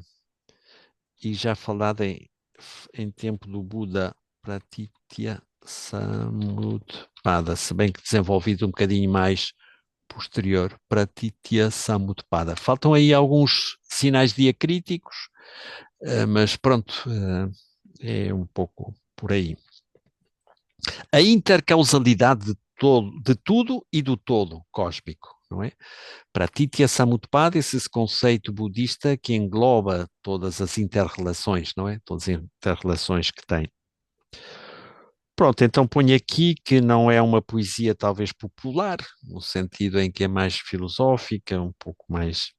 e já falado em tempo do Buda, Pratitya Samutpada, se bem que desenvolvido um bocadinho mais posterior, Pratitya Samutpada. Faltam aí alguns sinais diacríticos, mas pronto, é um pouco por aí. A intercausalidade de tudo e do todo cósmico, não é? Pratitya Samutpada, esse conceito budista que engloba todas as interrelações, não é? Todas as interrelações que tem. Pronto, então ponho aqui que não é uma poesia talvez popular, no sentido em que é mais filosófica, um pouco mais...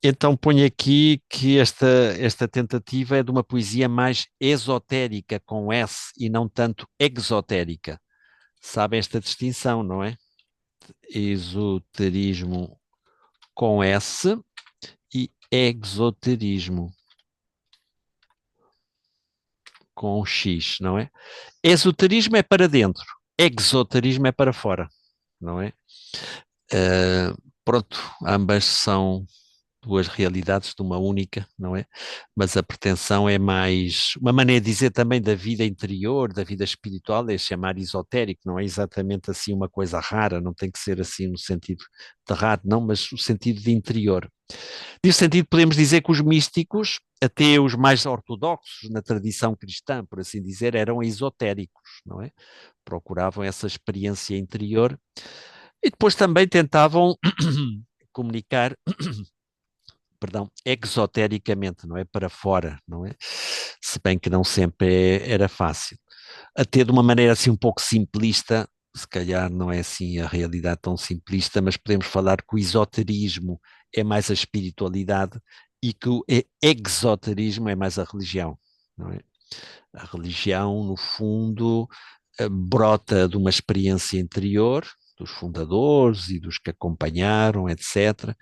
Então ponho aqui que esta tentativa é de uma poesia mais esotérica, com S, e não tanto exotérica. Sabem esta distinção, não é? esoterismo com S e exoterismo com X, não é? Esoterismo é para dentro, exoterismo é para fora, não é? Pronto, ambas são duas realidades de uma única, não é? Mas a pretensão é mais, uma maneira de dizer também da vida interior, da vida espiritual, é chamar esotérico, não é exatamente assim uma coisa rara, não tem que ser assim no sentido de raro, não, mas no sentido de interior. Nesse sentido, podemos dizer que os místicos, até os mais ortodoxos na tradição cristã, por assim dizer, eram esotéricos, não é? Procuravam essa experiência interior e depois também tentavam comunicar, perdão, exotericamente, não é? Para fora, não é? Se bem que não sempre era fácil. Até de uma maneira assim um pouco simplista, se calhar não é assim a realidade tão simplista, mas podemos falar que o esoterismo é mais a espiritualidade e que o exoterismo é mais a religião, não é? A religião, no fundo, brota de uma experiência interior, dos fundadores e dos que acompanharam, etc.,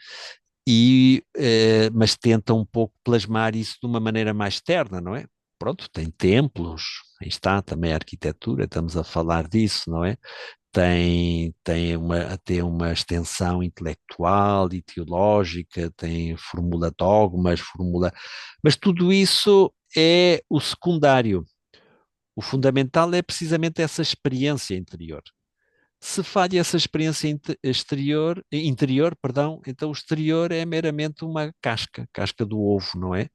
mas tenta um pouco plasmar isso de uma maneira mais externa, não é? Pronto, tem templos, aí está também a arquitetura, estamos a falar disso, não é? Tem até uma extensão intelectual e teológica, formula dogmas, mas tudo isso é o secundário. O fundamental é precisamente essa experiência interior. Se falha essa experiência interior, perdão, então o exterior é meramente uma casca do ovo, não é?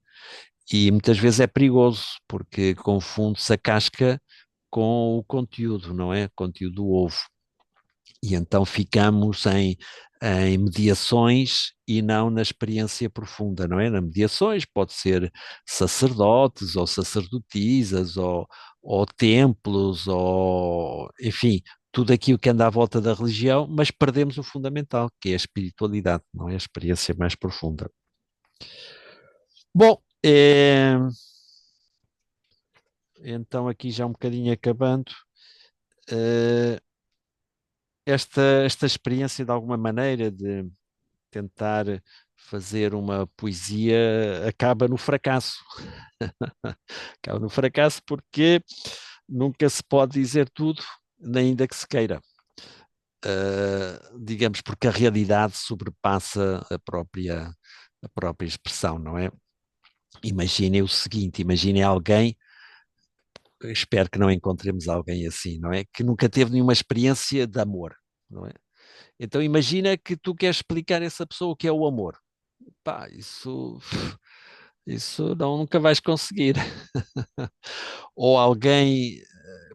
E muitas vezes é perigoso, porque confunde-se a casca com o conteúdo, não é? Conteúdo do ovo. E então ficamos em mediações e não na experiência profunda, não é? Nas mediações pode ser sacerdotes ou sacerdotisas ou templos ou, enfim, tudo aquilo que anda à volta da religião, mas perdemos o fundamental, que é a espiritualidade, não é? A experiência mais profunda. Bom, então aqui já um bocadinho acabando, esta experiência de alguma maneira de tentar fazer uma poesia acaba no fracasso. Acaba no fracasso porque nunca se pode dizer tudo, nem ainda que se queira. Digamos, porque a realidade sobrepassa a própria expressão, não é? Imaginem o seguinte, imaginem alguém, espero que não encontremos alguém assim, não é? Que nunca teve nenhuma experiência de amor, não é? Então imagina que tu queres explicar a essa pessoa o que é o amor. Pá, isso nunca vais conseguir. Ou alguém,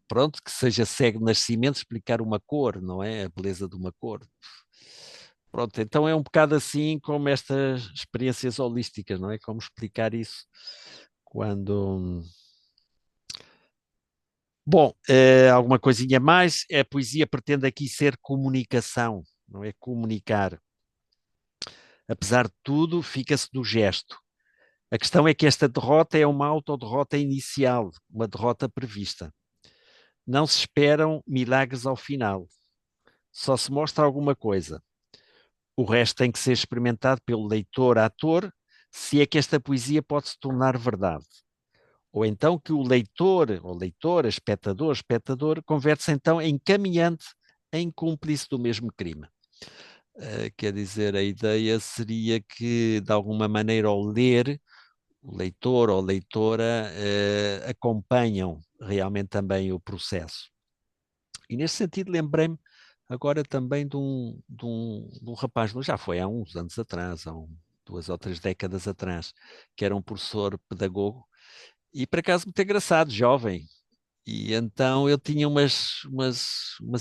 pronto, que seja cego de nascimento, explicar uma cor, não é? A beleza de uma cor. Pronto, então é um bocado assim como estas experiências holísticas, não é? Como explicar isso quando... Bom, alguma coisinha mais? A poesia pretende aqui ser comunicação, não é? Comunicar. Apesar de tudo, fica-se do gesto. A questão é que esta derrota é uma autoderrota inicial, uma derrota prevista. Não se esperam milagres ao final. Só se mostra alguma coisa. O resto tem que ser experimentado pelo leitor-ator, se é que esta poesia pode se tornar verdade. Ou então que o leitor, ou leitora, espectador, converte-se então em caminhante, em cúmplice do mesmo crime. Quer dizer, a ideia seria que, de alguma maneira, ao ler, o leitor ou leitora acompanham realmente também o processo. E nesse sentido lembrei-me agora também de um rapaz, já foi há uns anos atrás, 2 ou 3 décadas atrás, que era um professor pedagogo e por acaso muito engraçado, jovem. E então ele tinha umas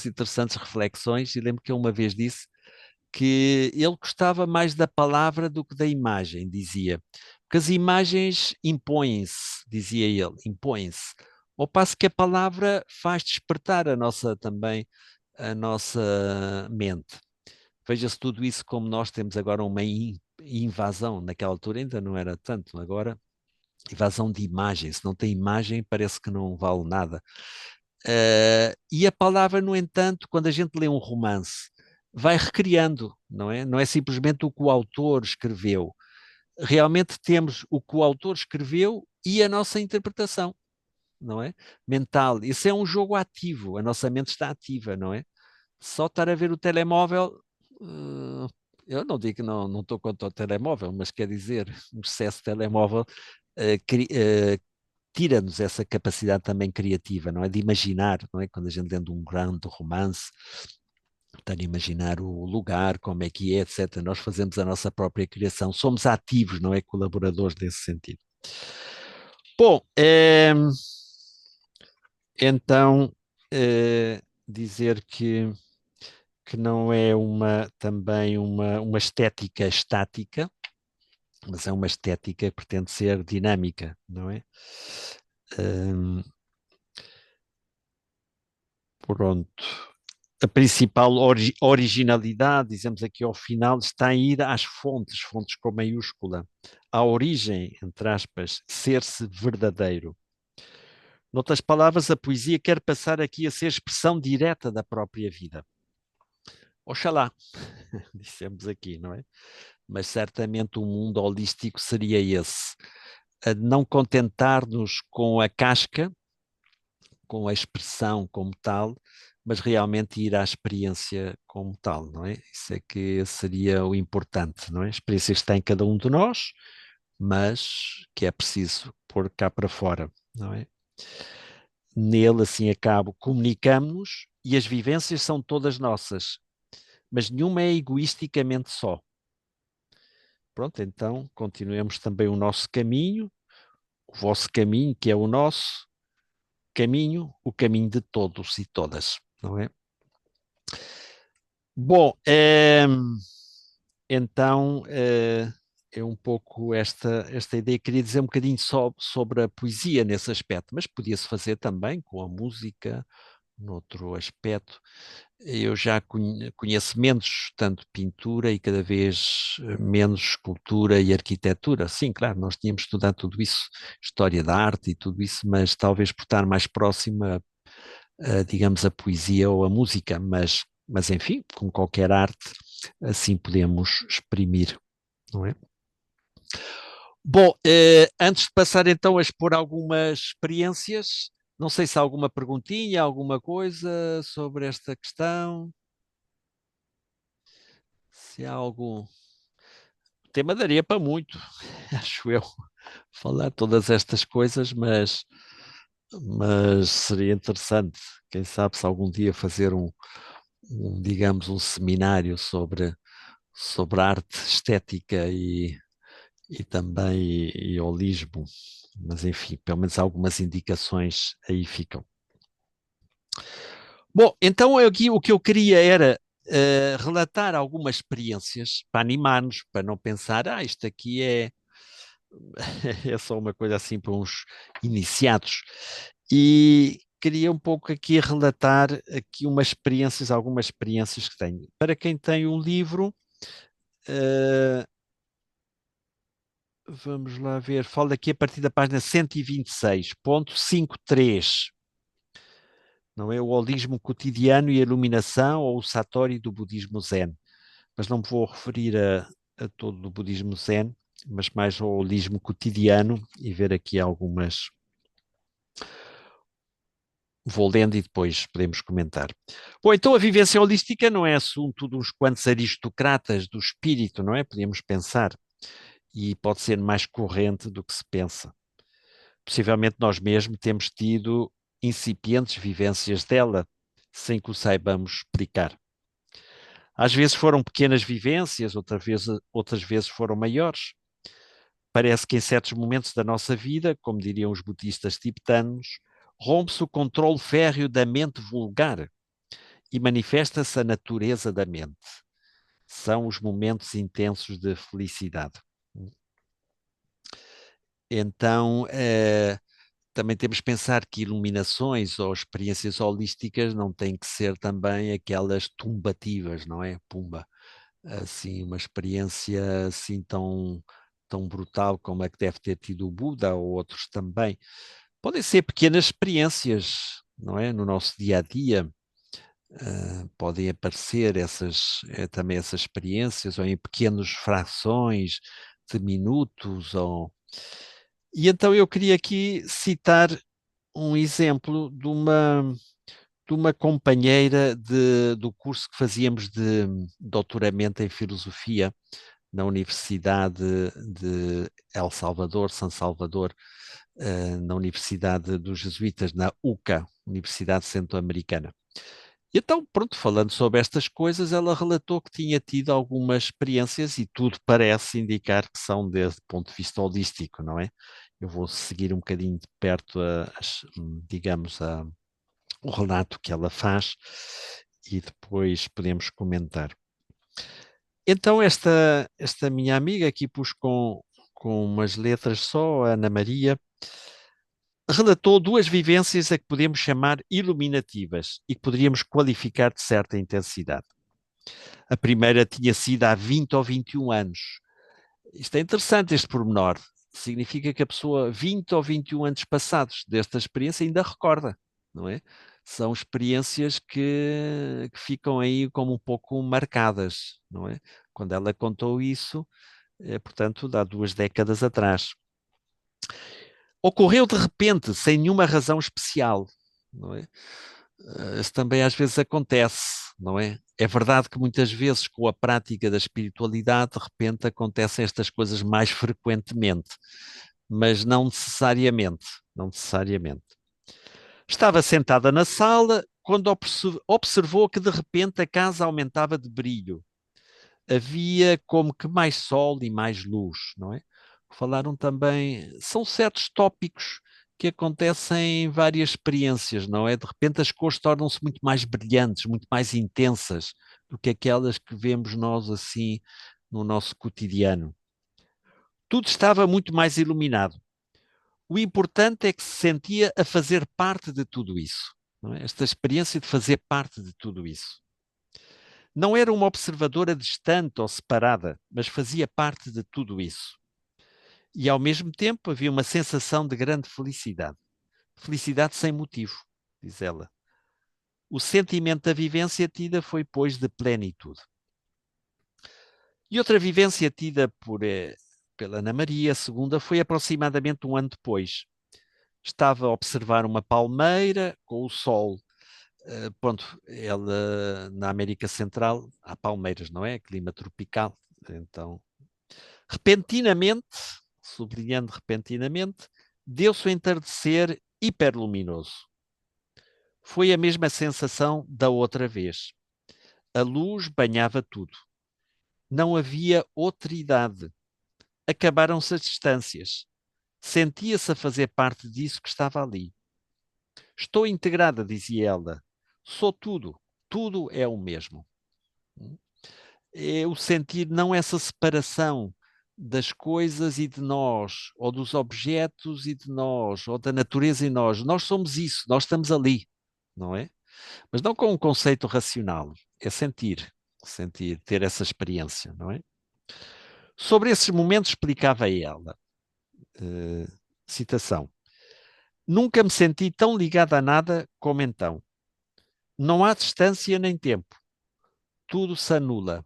interessantes reflexões e lembro que ele uma vez disse que ele gostava mais da palavra do que da imagem, dizia. Porque as imagens impõem-se, dizia ele, impõem-se. Ao passo que a palavra faz despertar também a nossa mente. Veja-se tudo isso como nós temos agora uma invasão, naquela altura ainda não era tanto, agora invasão de imagem, se não tem imagem parece que não vale nada. E a palavra, no entanto, quando a gente lê um romance, vai recriando, não é? Não é simplesmente o que o autor escreveu. Realmente temos o que o autor escreveu e a nossa interpretação, não é? Mental. Isso é um jogo ativo, a nossa mente está ativa, não é? Só estar a ver o telemóvel, eu não digo que não estou contra o telemóvel, mas quer dizer, o excesso de telemóvel tira-nos essa capacidade também criativa, não é? De imaginar, não é? Quando a gente lê um grande romance, estar a imaginar o lugar, como é que é, etc. Nós fazemos a nossa própria criação, somos ativos, não é? Colaboradores nesse sentido. Bom, então, dizer que não é também uma estética estática, mas é uma estética que pretende ser dinâmica, não é? Pronto. A principal originalidade, dizemos aqui ao final, está em ir às fontes, fontes com maiúscula, à origem, entre aspas, ser-se verdadeiro. Noutras palavras, a poesia quer passar aqui a ser expressão direta da própria vida. Oxalá, dissemos aqui, não é? Mas certamente o mundo holístico seria esse. A não contentar-nos com a casca, com a expressão como tal, mas realmente ir à experiência como tal, não é? Isso é que seria o importante, não é? A experiência está em cada um de nós, mas que é preciso pôr cá para fora, não é? Nele, assim acabo, comunicamos-nos e as vivências são todas nossas, mas nenhuma é egoisticamente só. Pronto, então continuemos também o nosso caminho, o vosso caminho, que é o nosso caminho, o caminho de todos e todas, não é? Bom, então é um pouco esta ideia. Queria dizer um bocadinho só sobre a poesia nesse aspecto, mas podia-se fazer também com a música, noutro aspecto. Eu já conheço menos tanto pintura e cada vez menos escultura e arquitetura. Sim, claro, nós tínhamos estudado tudo isso, história da arte e tudo isso, mas talvez por estar mais próxima, digamos, a poesia ou a música, mas enfim, como qualquer arte, assim podemos exprimir, não é? Bom, antes de passar então a expor algumas experiências, não sei se há alguma perguntinha, alguma coisa sobre esta questão. Se há algum. O tema daria para muito, acho eu, falar todas estas coisas, mas seria interessante, quem sabe, se algum dia fazer digamos, um seminário sobre arte, estética e também e holismo, mas enfim, pelo menos algumas indicações aí ficam. Bom, então aqui o que eu queria era relatar algumas experiências para animar-nos, para não pensar, isto aqui é só uma coisa assim para uns iniciados. E queria um pouco aqui relatar aqui algumas experiências que tenho. Para quem tem um livro, vamos lá ver, falo aqui a partir da página 126.53. Não é o holismo cotidiano e a iluminação ou o satori do budismo zen. Mas não me vou referir a todo o budismo zen, mas mais ao holismo cotidiano e ver aqui algumas. Vou lendo e depois podemos comentar. Bom, então a vivência holística não é assunto de uns quantos aristocratas do espírito, não é? Podíamos pensar. E pode ser mais corrente do que se pensa. Possivelmente nós mesmos temos tido incipientes vivências dela, sem que o saibamos explicar. Às vezes foram pequenas vivências, outras vezes foram maiores. Parece que em certos momentos da nossa vida, como diriam os budistas tibetanos, rompe-se o controle férreo da mente vulgar e manifesta-se a natureza da mente. São os momentos intensos de felicidade. Então, também temos que pensar que iluminações ou experiências holísticas não têm que ser também aquelas tumbativas, não é? Pumba. Assim, uma experiência assim tão brutal como a que deve ter tido o Buda ou outros também. Podem ser pequenas experiências, não é? No nosso dia a dia, podem aparecer também essas experiências, ou em pequenas frações de minutos. E então eu queria aqui citar um exemplo de uma companheira do curso que fazíamos de doutoramento em filosofia na Universidade de El Salvador, San Salvador, na Universidade dos Jesuítas, na UCA, Universidade Centro-Americana. E então, pronto, falando sobre estas coisas, ela relatou que tinha tido algumas experiências e tudo parece indicar que são desde o ponto de vista holístico, não é? Eu vou seguir um bocadinho de perto, digamos, o relato que ela faz e depois podemos comentar. Então, esta minha amiga, aqui pus com umas letras só, a Ana Maria, relatou duas vivências a que podemos chamar iluminativas e que poderíamos qualificar de certa intensidade. A primeira tinha sido há 20 ou 21 anos. Isto é interessante, este pormenor. Significa que a pessoa, 20 ou 21 anos passados desta experiência, ainda recorda, não é? São experiências que ficam aí como um pouco marcadas, não é? Quando ela contou isso, portanto, há 2 décadas atrás. Ocorreu de repente, sem nenhuma razão especial, não é? Isso também às vezes acontece, não é? É verdade que muitas vezes com a prática da espiritualidade, de repente acontecem estas coisas mais frequentemente, mas não necessariamente, não necessariamente. Estava sentada na sala quando observou que de repente a casa aumentava de brilho. Havia como que mais sol e mais luz, não é? Falaram também, são certos tópicos que acontecem em várias experiências, não é? De repente as cores tornam-se muito mais brilhantes, muito mais intensas do que aquelas que vemos nós assim no nosso cotidiano. Tudo estava muito mais iluminado. O importante é que se sentia a fazer parte de tudo isso, não é? Esta experiência de fazer parte de tudo isso. Não era uma observadora distante ou separada, mas fazia parte de tudo isso. E ao mesmo tempo havia uma sensação de grande felicidade. Felicidade sem motivo, diz ela. O sentimento da vivência tida foi, pois, de plenitude. E outra vivência tida pela Ana Maria, a segunda, foi aproximadamente um ano depois. Estava a observar uma palmeira com o sol. Pronto, ela na América Central há palmeiras, não é? Clima tropical. Então, repentinamente, sublinhando repentinamente, deu-se o entardecer hiperluminoso. Foi a mesma sensação da outra vez. A luz banhava tudo. Não havia outra idade. Acabaram-se as distâncias. Sentia-se a fazer parte disso que estava ali. Estou integrada, dizia ela. Sou tudo. Tudo é o mesmo. É o sentir não essa separação das coisas e de nós, ou dos objetos e de nós, ou da natureza e nós. Nós somos isso, nós estamos ali, não é? Mas não com um conceito racional, é sentir, ter essa experiência, não é? Sobre esses momentos explicava ela, citação, nunca me senti tão ligada a nada como então. Não há distância nem tempo. Tudo se anula.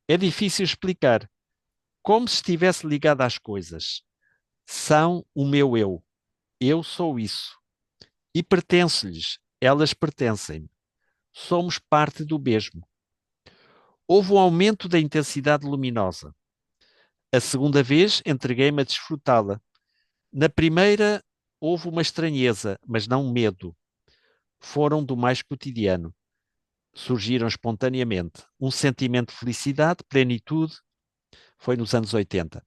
É difícil explicar, como se estivesse ligada às coisas. São o meu eu. Eu sou isso. E pertenço-lhes. Elas pertencem-me. Somos parte do mesmo. Houve um aumento da intensidade luminosa. A segunda vez entreguei-me a desfrutá-la. Na primeira houve uma estranheza, mas não medo. Foram do mais cotidiano. Surgiram espontaneamente. Um sentimento de felicidade, plenitude. Foi nos anos 80.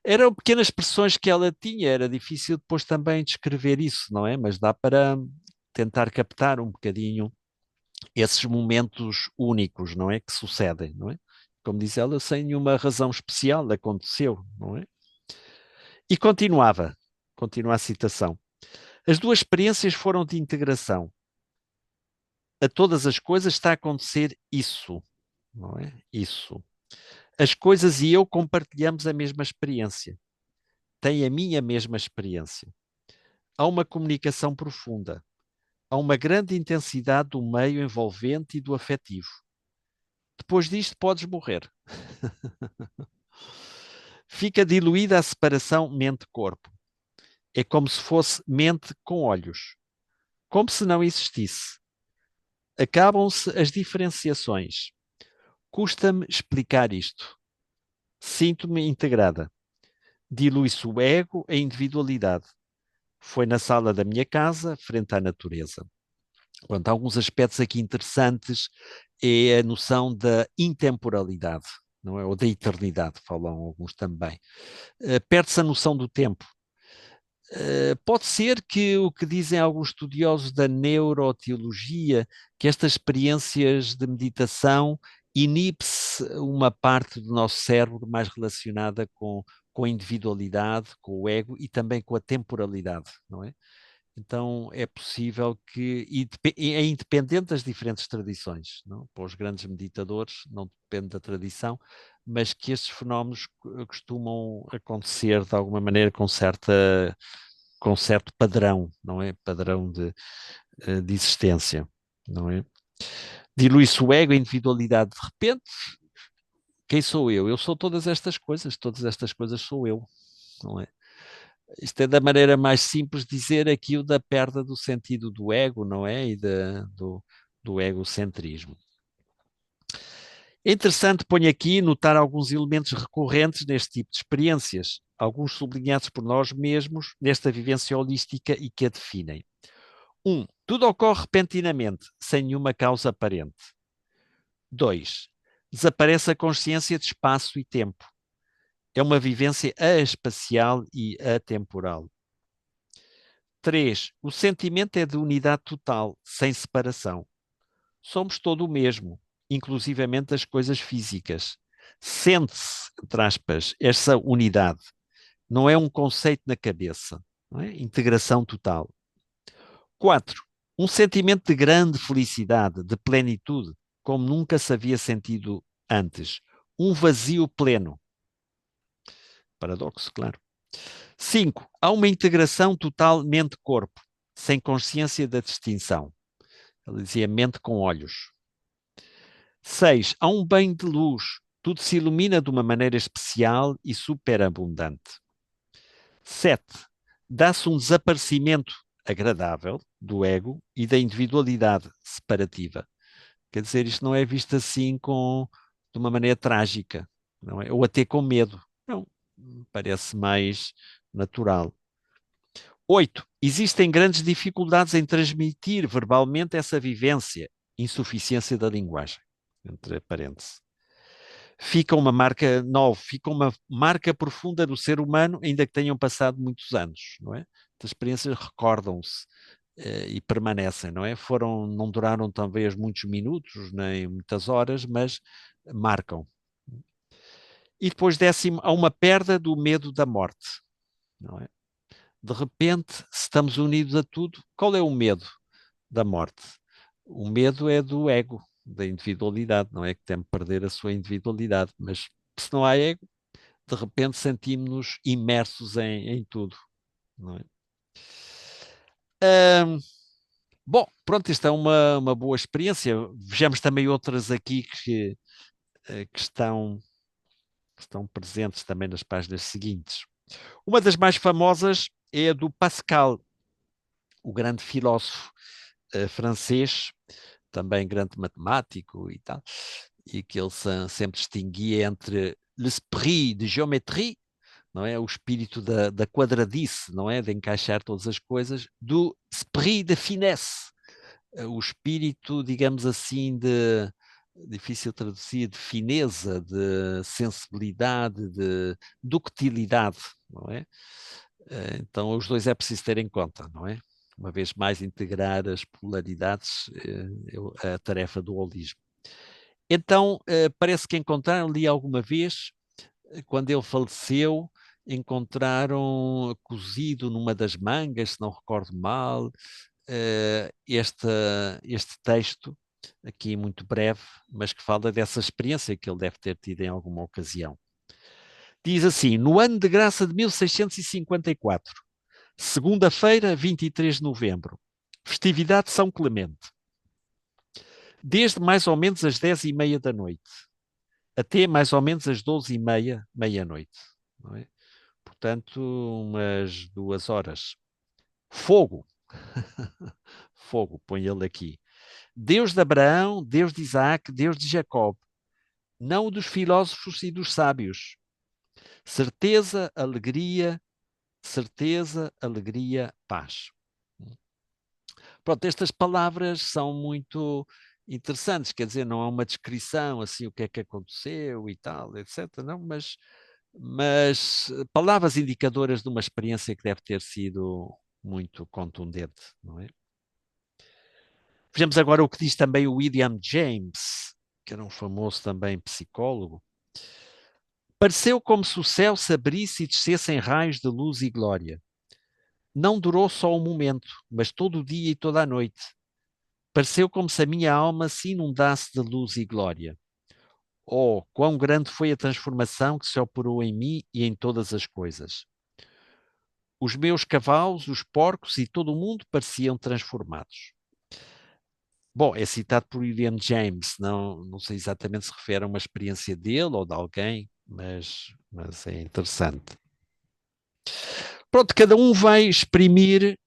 Eram pequenas expressões que ela tinha, era difícil depois também descrever isso, não é? Mas dá para tentar captar um bocadinho esses momentos únicos, não é? Que sucedem, não é? Como diz ela, sem nenhuma razão especial aconteceu, não é? E continua a citação. As duas experiências foram de integração. A todas as coisas está a acontecer isso, não é? Isso. As coisas e eu compartilhamos a mesma experiência. Tem a minha mesma experiência. Há uma comunicação profunda. há uma grande intensidade do meio envolvente e do afetivo. Depois disto, podes morrer. Fica diluída a separação mente-corpo. É como se fosse mente com olhos. Como se não existisse. Acabam-se as diferenciações. Custa-me explicar isto. Sinto-me integrada. Dilui-se o ego, a individualidade. Foi na sala da minha casa, frente à natureza. Pronto, há alguns aspectos aqui interessantes, é a noção da intemporalidade, não é? Ou da eternidade, falam alguns também. Perde-se a noção do tempo. Pode ser que o que dizem alguns estudiosos da neuroteologia, que estas experiências de meditação inibe-se uma parte do nosso cérebro mais relacionada com a individualidade, com o ego e também com a temporalidade, não é? Então é possível que, e é independente das diferentes tradições, não? Para os grandes meditadores, não depende da tradição, mas que estes fenómenos costumam acontecer de alguma maneira com certo padrão, não é? Padrão de existência, não é? Dilui-se o ego, a individualidade, de repente, quem sou eu? Eu sou todas estas coisas sou eu, não é? Isto é da maneira mais simples de dizer aquilo da perda do sentido do ego, não é? E do egocentrismo. É interessante, ponho aqui, notar alguns elementos recorrentes neste tipo de experiências, alguns sublinhados por nós mesmos nesta vivência holística e que a definem. 1. Tudo ocorre repentinamente, sem nenhuma causa aparente. 2. Desaparece a consciência de espaço e tempo. É uma vivência espacial e atemporal. 3. O sentimento é de unidade total, sem separação. Somos todo o mesmo, inclusivamente as coisas físicas. Sente-se, entre aspas, essa unidade. Não é um conceito na cabeça. Não é? Integração total. 4. Um sentimento de grande felicidade, de plenitude, como nunca se havia sentido antes. Um vazio pleno. Paradoxo, claro. 5. Há uma integração total mente-corpo, sem consciência da distinção. Ele dizia mente com olhos. 6. Há um banho de luz. Tudo se ilumina de uma maneira especial e superabundante. 7. Dá-se um desaparecimento agradável do ego e da individualidade separativa. Quer dizer, isto não é visto assim de uma maneira trágica, não é? Ou até com medo. Não, parece mais natural. 8. Existem grandes dificuldades em transmitir verbalmente essa vivência, insuficiência da linguagem, entre parênteses. Fica uma marca profunda do ser humano, ainda que tenham passado muitos anos, não é? As experiências recordam-se e permanecem, não é? Não duraram talvez muitos minutos, nem muitas horas, mas marcam. E depois, 10º, há uma perda do medo da morte, não é? De repente, se estamos unidos a tudo, qual é o medo da morte? O medo é do ego, da individualidade, não é que tem de perder a sua individualidade, mas se não há ego, de repente sentimos-nos imersos em tudo, não é? Bom, pronto, isto é uma boa experiência. Vejamos também outras aqui que estão presentes também nas páginas seguintes. Uma das mais famosas é a do Pascal, o grande filósofo francês, também grande matemático e tal, e que ele sempre distinguia entre l'esprit de géométrie, não é? O espírito da quadradice, não é? De encaixar todas as coisas, do esprit de finesse, o espírito, digamos assim, difícil traduzir, de fineza, de sensibilidade, de ductilidade, não é? Então, os dois é preciso ter em conta, não é? Uma vez mais, integrar as polaridades, a tarefa do holismo. Então, parece que encontraram ali alguma vez, quando ele faleceu, encontraram cozido numa das mangas, se não recordo mal, este texto, aqui muito breve, mas que fala dessa experiência que ele deve ter tido em alguma ocasião. Diz assim: no ano de graça de 1654, segunda-feira, 23 de novembro, Festividade de São Clemente. Desde mais ou menos as 10h30 da noite até mais ou menos as 12h30, meia-noite. Não é? Portanto, umas 2 horas. Fogo. Fogo, põe ele aqui. Deus de Abraão, Deus de Isaac, Deus de Jacob. Não o dos filósofos e dos sábios. Certeza, alegria, paz. Pronto, estas palavras são muito interessantes, quer dizer, não é uma descrição assim o que é que aconteceu e tal, etc. Não, mas palavras indicadoras de uma experiência que deve ter sido muito contundente, não é? Vejamos agora o que diz também o William James, que era um famoso também psicólogo. Pareceu como se o céu se abrisse e descesse em raios de luz e glória. Não durou só um momento, mas todo o dia e toda a noite. Pareceu como se a minha alma se inundasse de luz e glória. Oh, quão grande foi a transformação que se operou em mim e em todas as coisas. Os meus cavalos, os porcos e todo o mundo pareciam transformados. Bom, é citado por William James, não sei exatamente se refere a uma experiência dele ou de alguém, mas é interessante. Pronto, cada um vai exprimir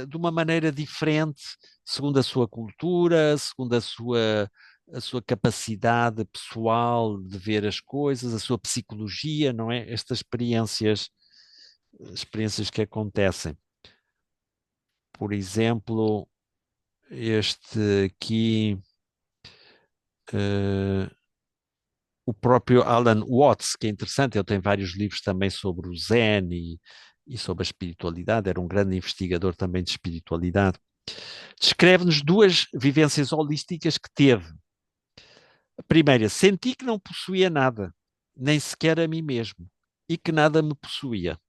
de uma maneira diferente, segundo a sua cultura, segundo a sua capacidade pessoal de ver as coisas, a sua psicologia, não é? Estas experiências que acontecem. Por exemplo, este aqui, o próprio Alan Watts, que é interessante, ele tem vários livros também sobre o Zen e sobre a espiritualidade, era um grande investigador também de espiritualidade. Descreve-nos 2 vivências holísticas que teve. A primeira, senti que não possuía nada, nem sequer a mim mesmo, e que nada me possuía.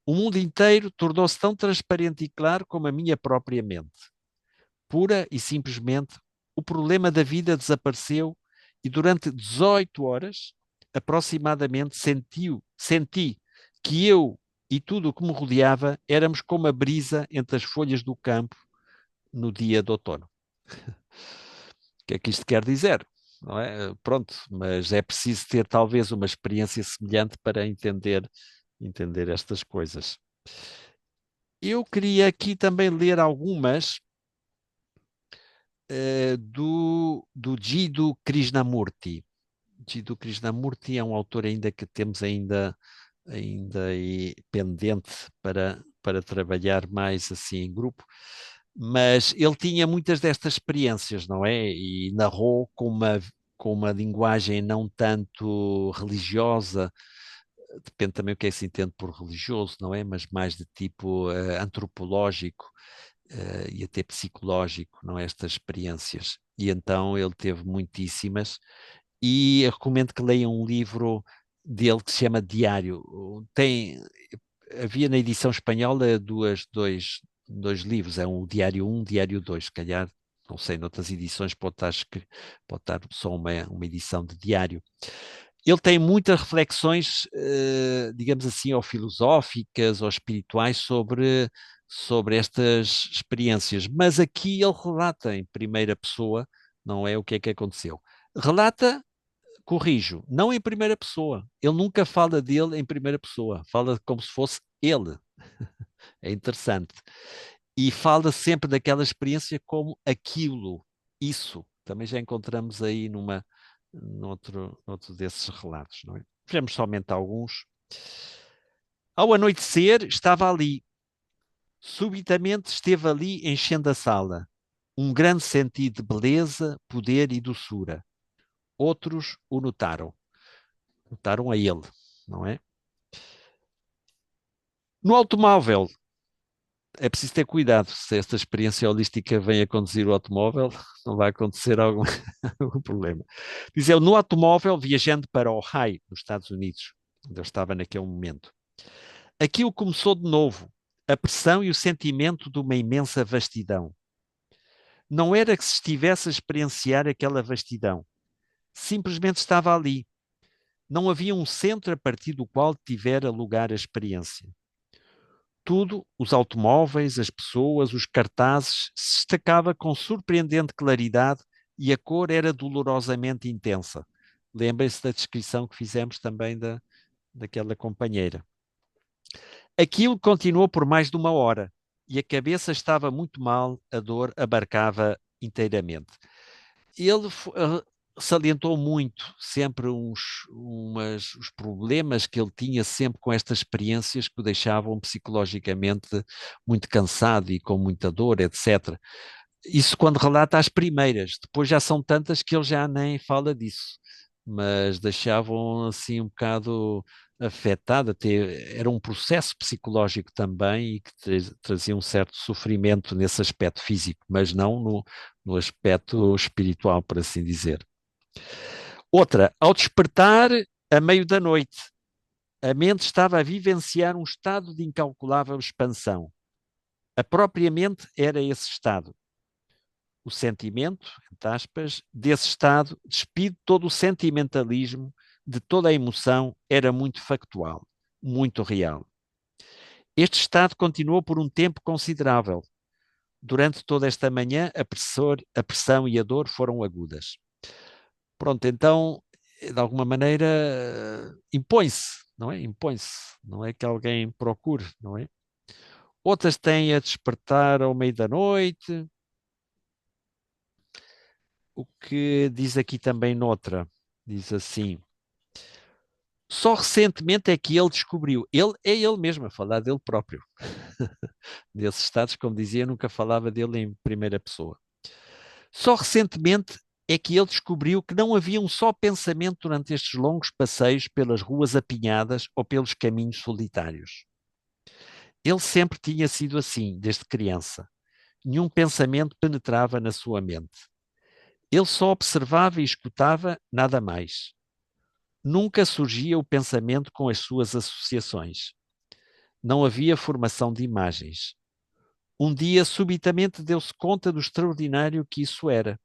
O mundo inteiro tornou-se tão transparente e claro como a minha própria mente. Pura e simplesmente, o problema da vida desapareceu e durante 18 horas, aproximadamente, senti que eu e tudo o que me rodeava éramos como a brisa entre as folhas do campo no dia de outono. O que é que isto quer dizer? Não é? Pronto, mas é preciso ter talvez uma experiência semelhante para entender estas coisas. Eu queria aqui também ler algumas do Jiddu Krishnamurti. Jiddu Krishnamurti é um autor ainda que temos ainda aí pendente para trabalhar mais assim em grupo, mas ele tinha muitas destas experiências, não é? E narrou com uma linguagem não tanto religiosa, depende também o que é que se entende por religioso, não é? Mas mais de tipo antropológico e até psicológico, não é? Estas experiências. E então ele teve muitíssimas, e eu recomendo que leiam um livro dele que se chama Diário. Havia na edição espanhola dois livros, é um Diário 1, Diário 2, se calhar, não sei, noutras edições pode estar só uma edição de diário. Ele tem muitas reflexões, digamos assim, ou filosóficas ou espirituais sobre estas experiências, mas aqui ele relata em primeira pessoa, não é o que é que aconteceu. Relata, corrijo, não em primeira pessoa. Ele nunca fala dele em primeira pessoa, fala como se fosse ele. É interessante. E fala sempre daquela experiência como aquilo, isso. Também já encontramos aí noutro desses relatos, não é? Vejamos somente alguns. Ao anoitecer, estava ali. Subitamente esteve ali enchendo a sala. Um grande sentido de beleza, poder e doçura. Outros o notaram. Notaram a ele, não é? No automóvel, é preciso ter cuidado. Se esta experiência holística vem a conduzir o automóvel, não vai acontecer algum problema. Diz ele, no automóvel, viajando para Ohio, nos Estados Unidos, onde eu estava naquele momento. Aquilo começou de novo. A pressão e o sentimento de uma imensa vastidão. Não era que se estivesse a experienciar aquela vastidão. Simplesmente estava ali. Não havia um centro a partir do qual tivera lugar a experiência. Tudo, os automóveis, as pessoas, os cartazes, se destacava com surpreendente claridade e a cor era dolorosamente intensa. Lembrem-se da descrição que fizemos também daquela companheira. Aquilo continuou por mais de 1 hora e a cabeça estava muito mal, a dor abarcava inteiramente. Ele salientou muito sempre os problemas que ele tinha sempre com estas experiências que o deixavam psicologicamente muito cansado e com muita dor, etc. Isso quando relata as primeiras, depois já são tantas que ele já nem fala disso, mas deixavam assim um bocado afetado, até era um processo psicológico também e que trazia um certo sofrimento nesse aspecto físico, mas não no aspecto espiritual, por assim dizer. Outra, ao despertar a meio da noite, a mente estava a vivenciar um estado de incalculável expansão. A própria mente era esse estado. O sentimento, entre aspas, desse estado, despido de todo o sentimentalismo, de toda a emoção, era muito factual, muito real. Este estado continuou por um tempo considerável. Durante toda esta manhã, a pressão e a dor foram agudas. Pronto, então, de alguma maneira, impõe-se, não é? Impõe-se, não é que alguém procure, não é? Outras têm a despertar ao meio da noite. O que diz aqui também noutra, diz assim, só recentemente é que ele descobriu, é ele mesmo a falar dele próprio, desses estados, como dizia, nunca falava dele em primeira pessoa. Só recentemente é que ele descobriu que não havia um só pensamento durante estes longos passeios pelas ruas apinhadas ou pelos caminhos solitários. Ele sempre tinha sido assim, desde criança. Nenhum pensamento penetrava na sua mente. Ele só observava e escutava, nada mais. Nunca surgia o pensamento com as suas associações. Não havia formação de imagens. Um dia, subitamente, deu-se conta do extraordinário que isso era.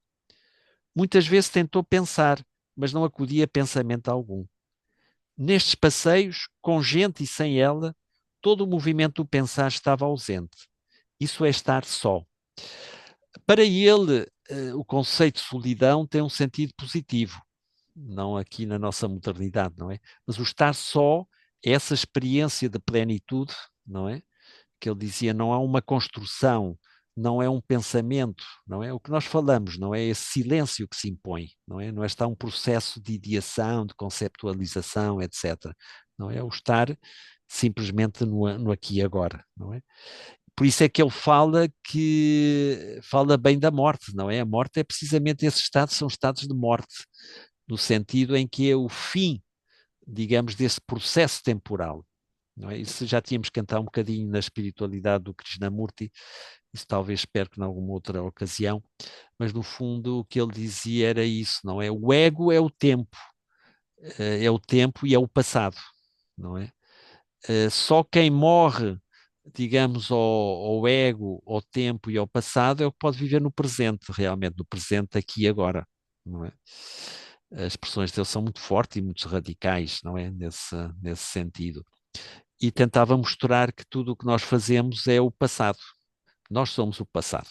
Muitas vezes tentou pensar, mas não acudia a pensamento algum. Nestes passeios, com gente e sem ela, todo o movimento do pensar estava ausente. Isso é estar só. Para ele, o conceito de solidão tem um sentido positivo, não aqui na nossa modernidade, não é? Mas o estar só, essa experiência de plenitude, não é? Que ele dizia, não há uma construção, não é um pensamento, não é? O que nós falamos, não é esse silêncio que se impõe, não é? Não está um processo de ideação, de conceptualização, etc. Não é o estar simplesmente no aqui e agora, não é? Por isso é que ele fala bem da morte, não é? A morte é precisamente esses estados, são estados de morte, no sentido em que é o fim, digamos, desse processo temporal. Não é? Isso já tínhamos cantado um bocadinho na espiritualidade do Krishnamurti, isso talvez espero que em alguma outra ocasião, mas no fundo o que ele dizia era isso, não é? O ego é o tempo e é o passado, não é? Só quem morre, digamos, ao ego, ao tempo e ao passado é o que pode viver no presente, realmente, no presente aqui e agora, não é? As expressões dele são muito fortes e muito radicais, não é? Nesse sentido. E tentava mostrar que tudo o que nós fazemos é o passado. Nós somos o passado,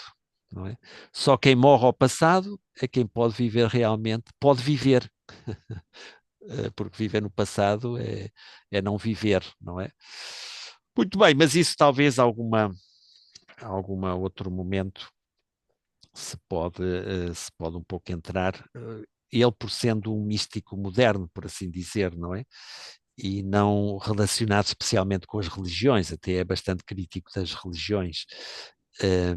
não é? Só quem morre ao passado é quem pode viver realmente, pode viver. Porque viver no passado é não viver, não é? Muito bem, mas isso talvez alguma outro momento se pode um pouco entrar. Ele por sendo um místico moderno, por assim dizer, não é? E não relacionado especialmente com as religiões, até é bastante crítico das religiões,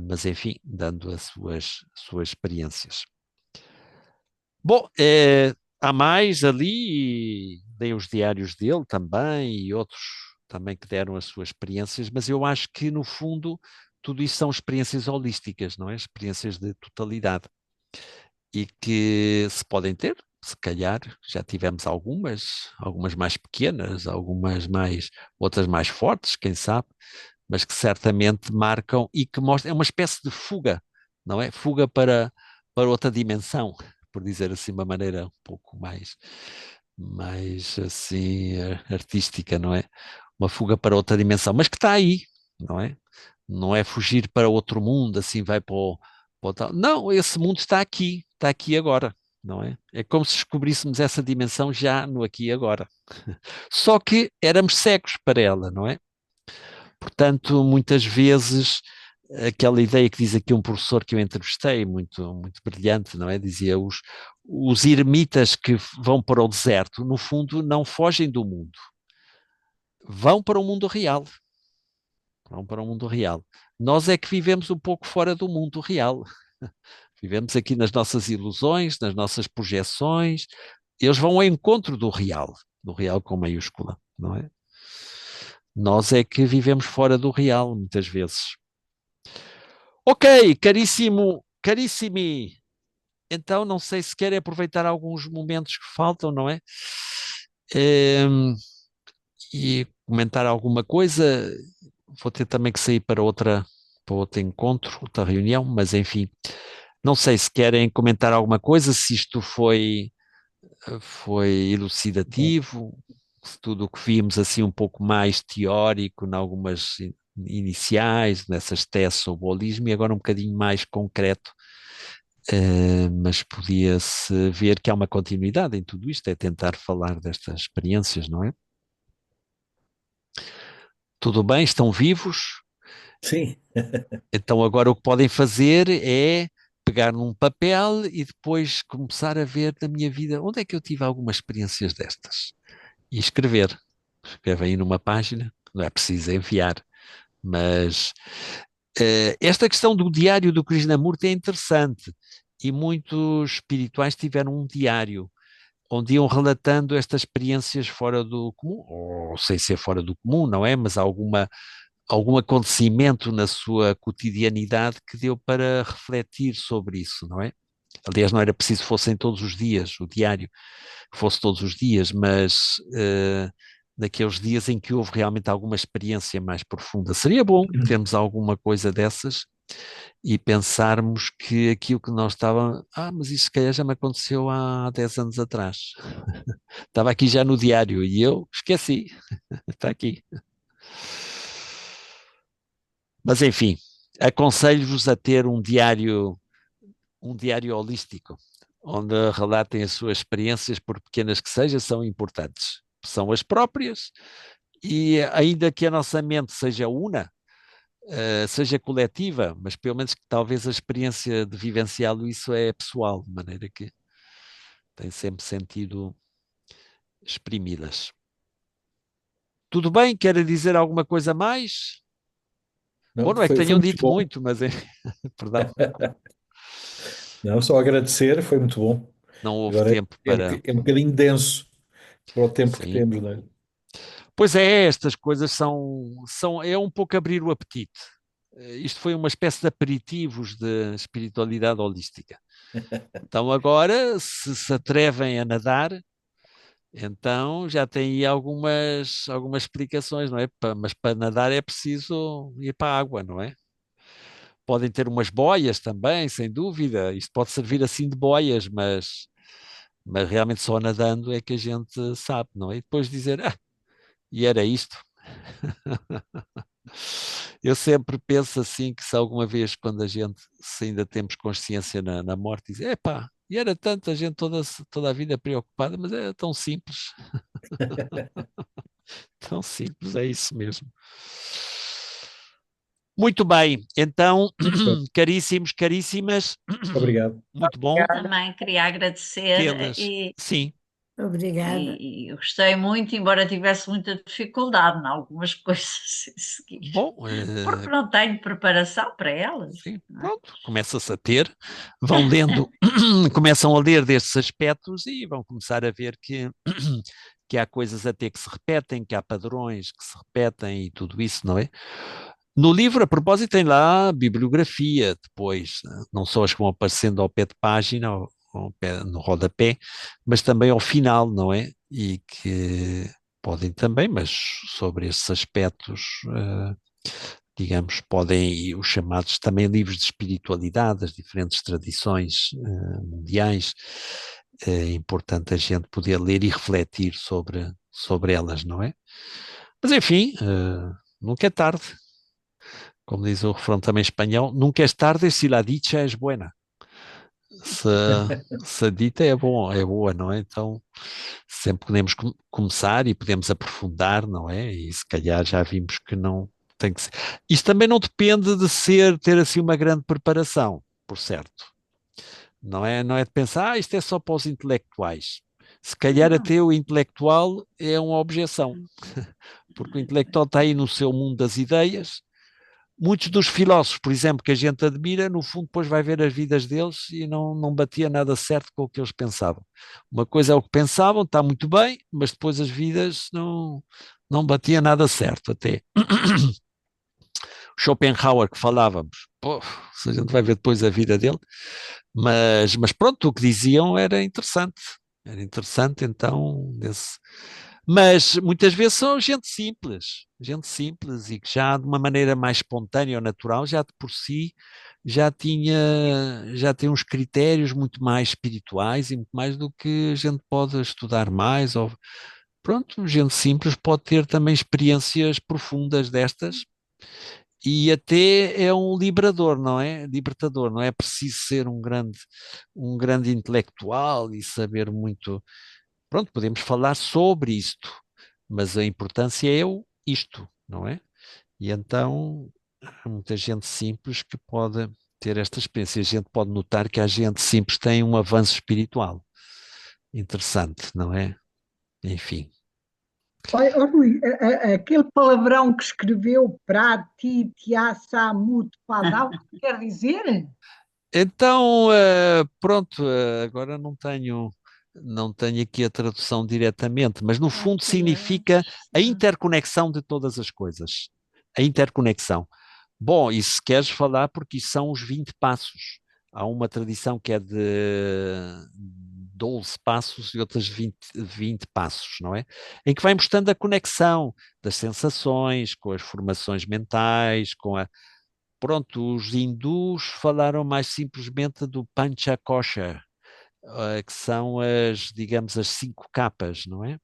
mas enfim, dando as suas experiências. Bom, há mais ali, dei os diários dele também e outros também que deram as suas experiências, mas eu acho que no fundo tudo isso são experiências holísticas, não é? Experiências de totalidade e que se podem ter, se calhar já tivemos algumas mais pequenas, outras mais fortes, quem sabe, mas que certamente marcam e que mostram, é uma espécie de fuga, não é? Fuga para outra dimensão, por dizer assim, de uma maneira um pouco mais assim, artística, não é? Uma fuga para outra dimensão, mas que está aí, não é? Não é fugir para outro mundo, assim vai para o tal. Não, esse mundo está aqui agora, não é? É como se descobríssemos essa dimensão já no aqui e agora. Só que éramos cegos para ela, não é? Portanto, muitas vezes, aquela ideia que diz aqui um professor que eu entrevistei, muito brilhante, não é? Dizia, os eremitas que vão para o deserto, no fundo, não fogem do mundo, vão para o mundo real. Vão para o mundo real. Nós é que vivemos um pouco fora do mundo real. Vivemos aqui nas nossas ilusões, nas nossas projeções. Eles vão ao encontro do real com maiúscula, não é? Nós é que vivemos fora do real, muitas vezes. Ok, caríssimo, carissimi. Então, não sei se querem aproveitar alguns momentos que faltam, não é? Ehm, e comentar alguma coisa. Vou ter também que sair para outro encontro, outra reunião, mas enfim. Não sei se querem comentar alguma coisa, se isto foi Bom, elucidativo, se tudo o que vimos assim um pouco mais teórico, em algumas iniciais, nessas teses sobre o holismo, e agora um bocadinho mais concreto, mas podia-se ver que há uma continuidade em tudo isto, é tentar falar destas experiências, não é? Tudo bem, estão vivos? sim, Então agora o que podem fazer é pegar num papel e depois começar a ver na minha vida onde é que eu tive algumas experiências destas e escrever. Escreve aí numa página, não é preciso enviar, mas esta questão do diário do Krishnamurti é interessante e muitos espirituais tiveram um diário onde iam relatando estas experiências fora do comum, ou sem ser fora do comum, não é? Mas algum acontecimento na sua cotidianidade que deu para refletir sobre isso, não é? Aliás, não era preciso que fossem todos os dias, o diário, que fosse todos os dias, mas naqueles dias em que houve realmente alguma experiência mais profunda. Seria bom termos alguma coisa dessas e pensarmos que aquilo que nós estávamos, mas isso se calhar já me aconteceu há 10 anos atrás. Estava aqui já no diário e eu esqueci, está aqui. Mas enfim, aconselho-vos a ter um diário holístico, onde relatem as suas experiências, por pequenas que sejam, são importantes. São as próprias, e ainda que a nossa mente seja una, seja coletiva, mas pelo menos que talvez a experiência de vivenciá-lo, isso é pessoal, de maneira que tem sempre sentido exprimi-las. Tudo bem? Querem dizer alguma coisa mais? Bom, não, não é que foi tenham muito dito bom. muito, mas é, perdão, Não, só agradecer, foi muito bom. não houve Agora tempo para. é um bocadinho denso para o tempo que Sim. temos, não é? Pois é, estas coisas é um pouco abrir o apetite. Isto foi uma espécie de aperitivos de espiritualidade holística. Então agora, se atrevem a nadar, então já tem aí algumas explicações, não é? Mas para nadar é preciso ir para a água, não é? Podem ter umas boias também, sem dúvida. Isto pode servir assim de boias, mas realmente só nadando é que a gente sabe, não é? E depois dizer, e era isto. Eu sempre penso assim que se alguma vez, quando a gente, se ainda temos consciência na morte, diz, epá, e era tanta gente toda a vida preocupada, mas é tão simples, tão simples, é isso mesmo. Muito bem, então, Muito bem. caríssimos, caríssimas, Obrigado. muito bom Também queria agradecer tê-las. Sim, Obrigada. e eu gostei muito, embora tivesse muita dificuldade em algumas coisas a seguir, bom, porque não tenho preparação para elas, sim, não é? pronto, começa-se a ter, vão lendo, começam a ler destes aspectos e vão começar a ver que há coisas até que se repetem, que há padrões que se repetem e tudo isso, não é? No livro, a propósito, tem lá a bibliografia, depois, não só as que vão aparecendo ao pé de página, no rodapé, mas também ao final, não é? E que podem também, mas sobre esses aspectos, digamos, podem, e os chamados também livros de espiritualidade, das diferentes tradições mundiais, é importante a gente poder ler e refletir sobre elas, não é? Mas enfim, nunca é tarde. como diz o refrão também espanhol, nunca es tarde si la dicha es buena. Se, se a dita é bom, é boa, não é? Então, sempre podemos começar e podemos aprofundar, não é? E se calhar já vimos que não tem que ser. Isto também não depende de ter assim uma grande preparação, por certo. Não é de pensar, isto é só para os intelectuais. Se calhar Não. até o intelectual é uma objeção, porque o intelectual está aí no seu mundo das ideias. Muitos dos filósofos, por exemplo, que a gente admira, no fundo depois vai ver as vidas deles e não batia nada certo com o que eles pensavam. Uma coisa é o que pensavam, está muito bem, mas depois as vidas não batia nada certo até. Schopenhauer que falávamos, pô, se a gente vai ver depois a vida dele, mas pronto, o que diziam era interessante então, mas muitas vezes são gente simples e que já de uma maneira mais espontânea ou natural, já de por si, já tem uns critérios muito mais espirituais e muito mais do que a gente pode estudar mais, ou pronto, gente simples pode ter também experiências profundas destas e até é um liberador, não é? Libertador, não é preciso ser um grande intelectual e saber muito. Pronto, podemos falar sobre isto, mas a importância é isto, não é? E então há muita gente simples que pode ter esta experiência. A gente pode notar que a gente simples tem um avanço espiritual interessante, não é? Enfim. Olha, ó, Rui, aquele palavrão que escreveu Pratityasamut Padal, o que quer dizer? Então, pronto, agora não tenho aqui a tradução diretamente, mas no fundo significa a interconexão de todas as coisas. A interconexão. Bom, e se queres falar, porque isso são os 20 passos. Há uma tradição que é de 12 passos e outras 20 passos, não é? Em que vai mostrando a conexão das sensações com as formações mentais, Pronto, os hindus falaram mais simplesmente do Panchakosha, que são digamos, as 5 capas, não é?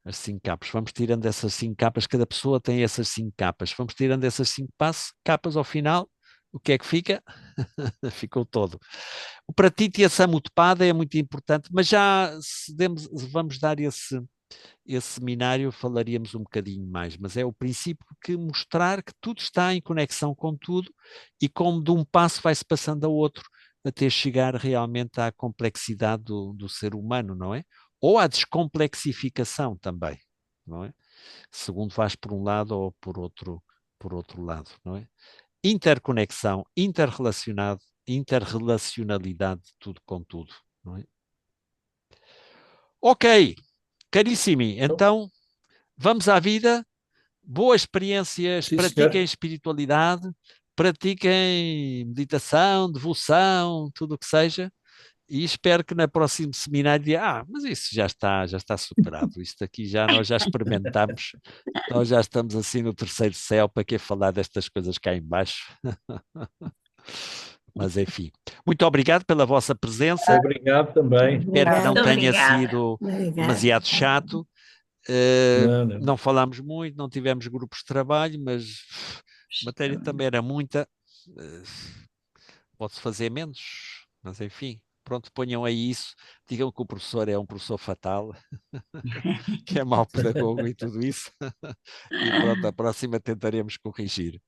As 5 capas. Vamos tirando essas 5 capas, cada pessoa tem essas 5 capas. Vamos tirando essas 5 capas ao final, o que é que fica? Ficou todo. O Pratitya Samutpada é muito importante, mas já vamos dar esse seminário, falaríamos um bocadinho mais, mas é o princípio que mostrar que tudo está em conexão com tudo e como de um passo vai-se passando a outro até chegar realmente à complexidade do ser humano, não é? Ou à descomplexificação também, não é? Segundo vais por um lado ou por outro lado, não é? Interconexão, interrelacionalidade, tudo com tudo, não é? Ok, caríssimi, então vamos à vida, boas experiências, Sim, pratiquem senhor. espiritualidade, pratiquem meditação, devoção, tudo o que seja, e espero que na próximo seminário diga, mas isso já está superado, isto aqui nós já experimentamos, nós já estamos assim no terceiro céu, para que falar destas coisas cá em baixo? Mas enfim, muito obrigado pela vossa presença, Obrigado também. espero que não Muito tenha obrigada. sido Obrigada. demasiado chato. Não, não. Não falámos muito, não tivemos grupos de trabalho, mas a matéria também era muita. Pode-se fazer menos, mas enfim, pronto, ponham aí isso. Digam que o professor é um professor fatal, que é mau pedagogo e tudo isso. E pronto, a próxima tentaremos corrigir.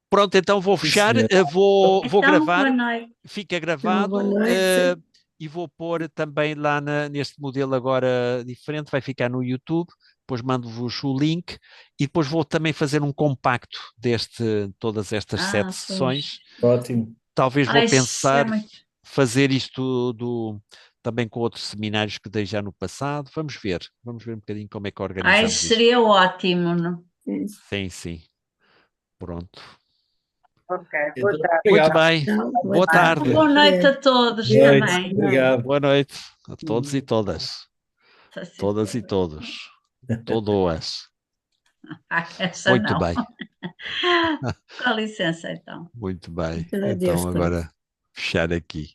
Pronto, então vou Sim, fechar, senhor. vou Então, gravar, boa noite. fica Então, gravado. boa noite. E vou pôr também lá neste modelo agora diferente, vai ficar no YouTube, depois mando-vos o link e depois vou também fazer um compacto todas estas 7 Pois. sessões. Ótimo. Talvez vou Isso é pensar muito. fazer isto também com outros seminários que dei já no passado. Vamos ver um bocadinho como é que organizamos Isso isto. seria ótimo, não? Sim, sim. Pronto. Ok, Então, boa tarde. Muito obrigado. bem. Então, Boa tarde. Boa noite a todos Boa noite. também. Obrigado. Boa noite a todos e todas. Todas e todos. Todoas. Essa Muito não. bem. Com licença, então. Muito bem. Adeus, Então Cláudio. agora fechar aqui.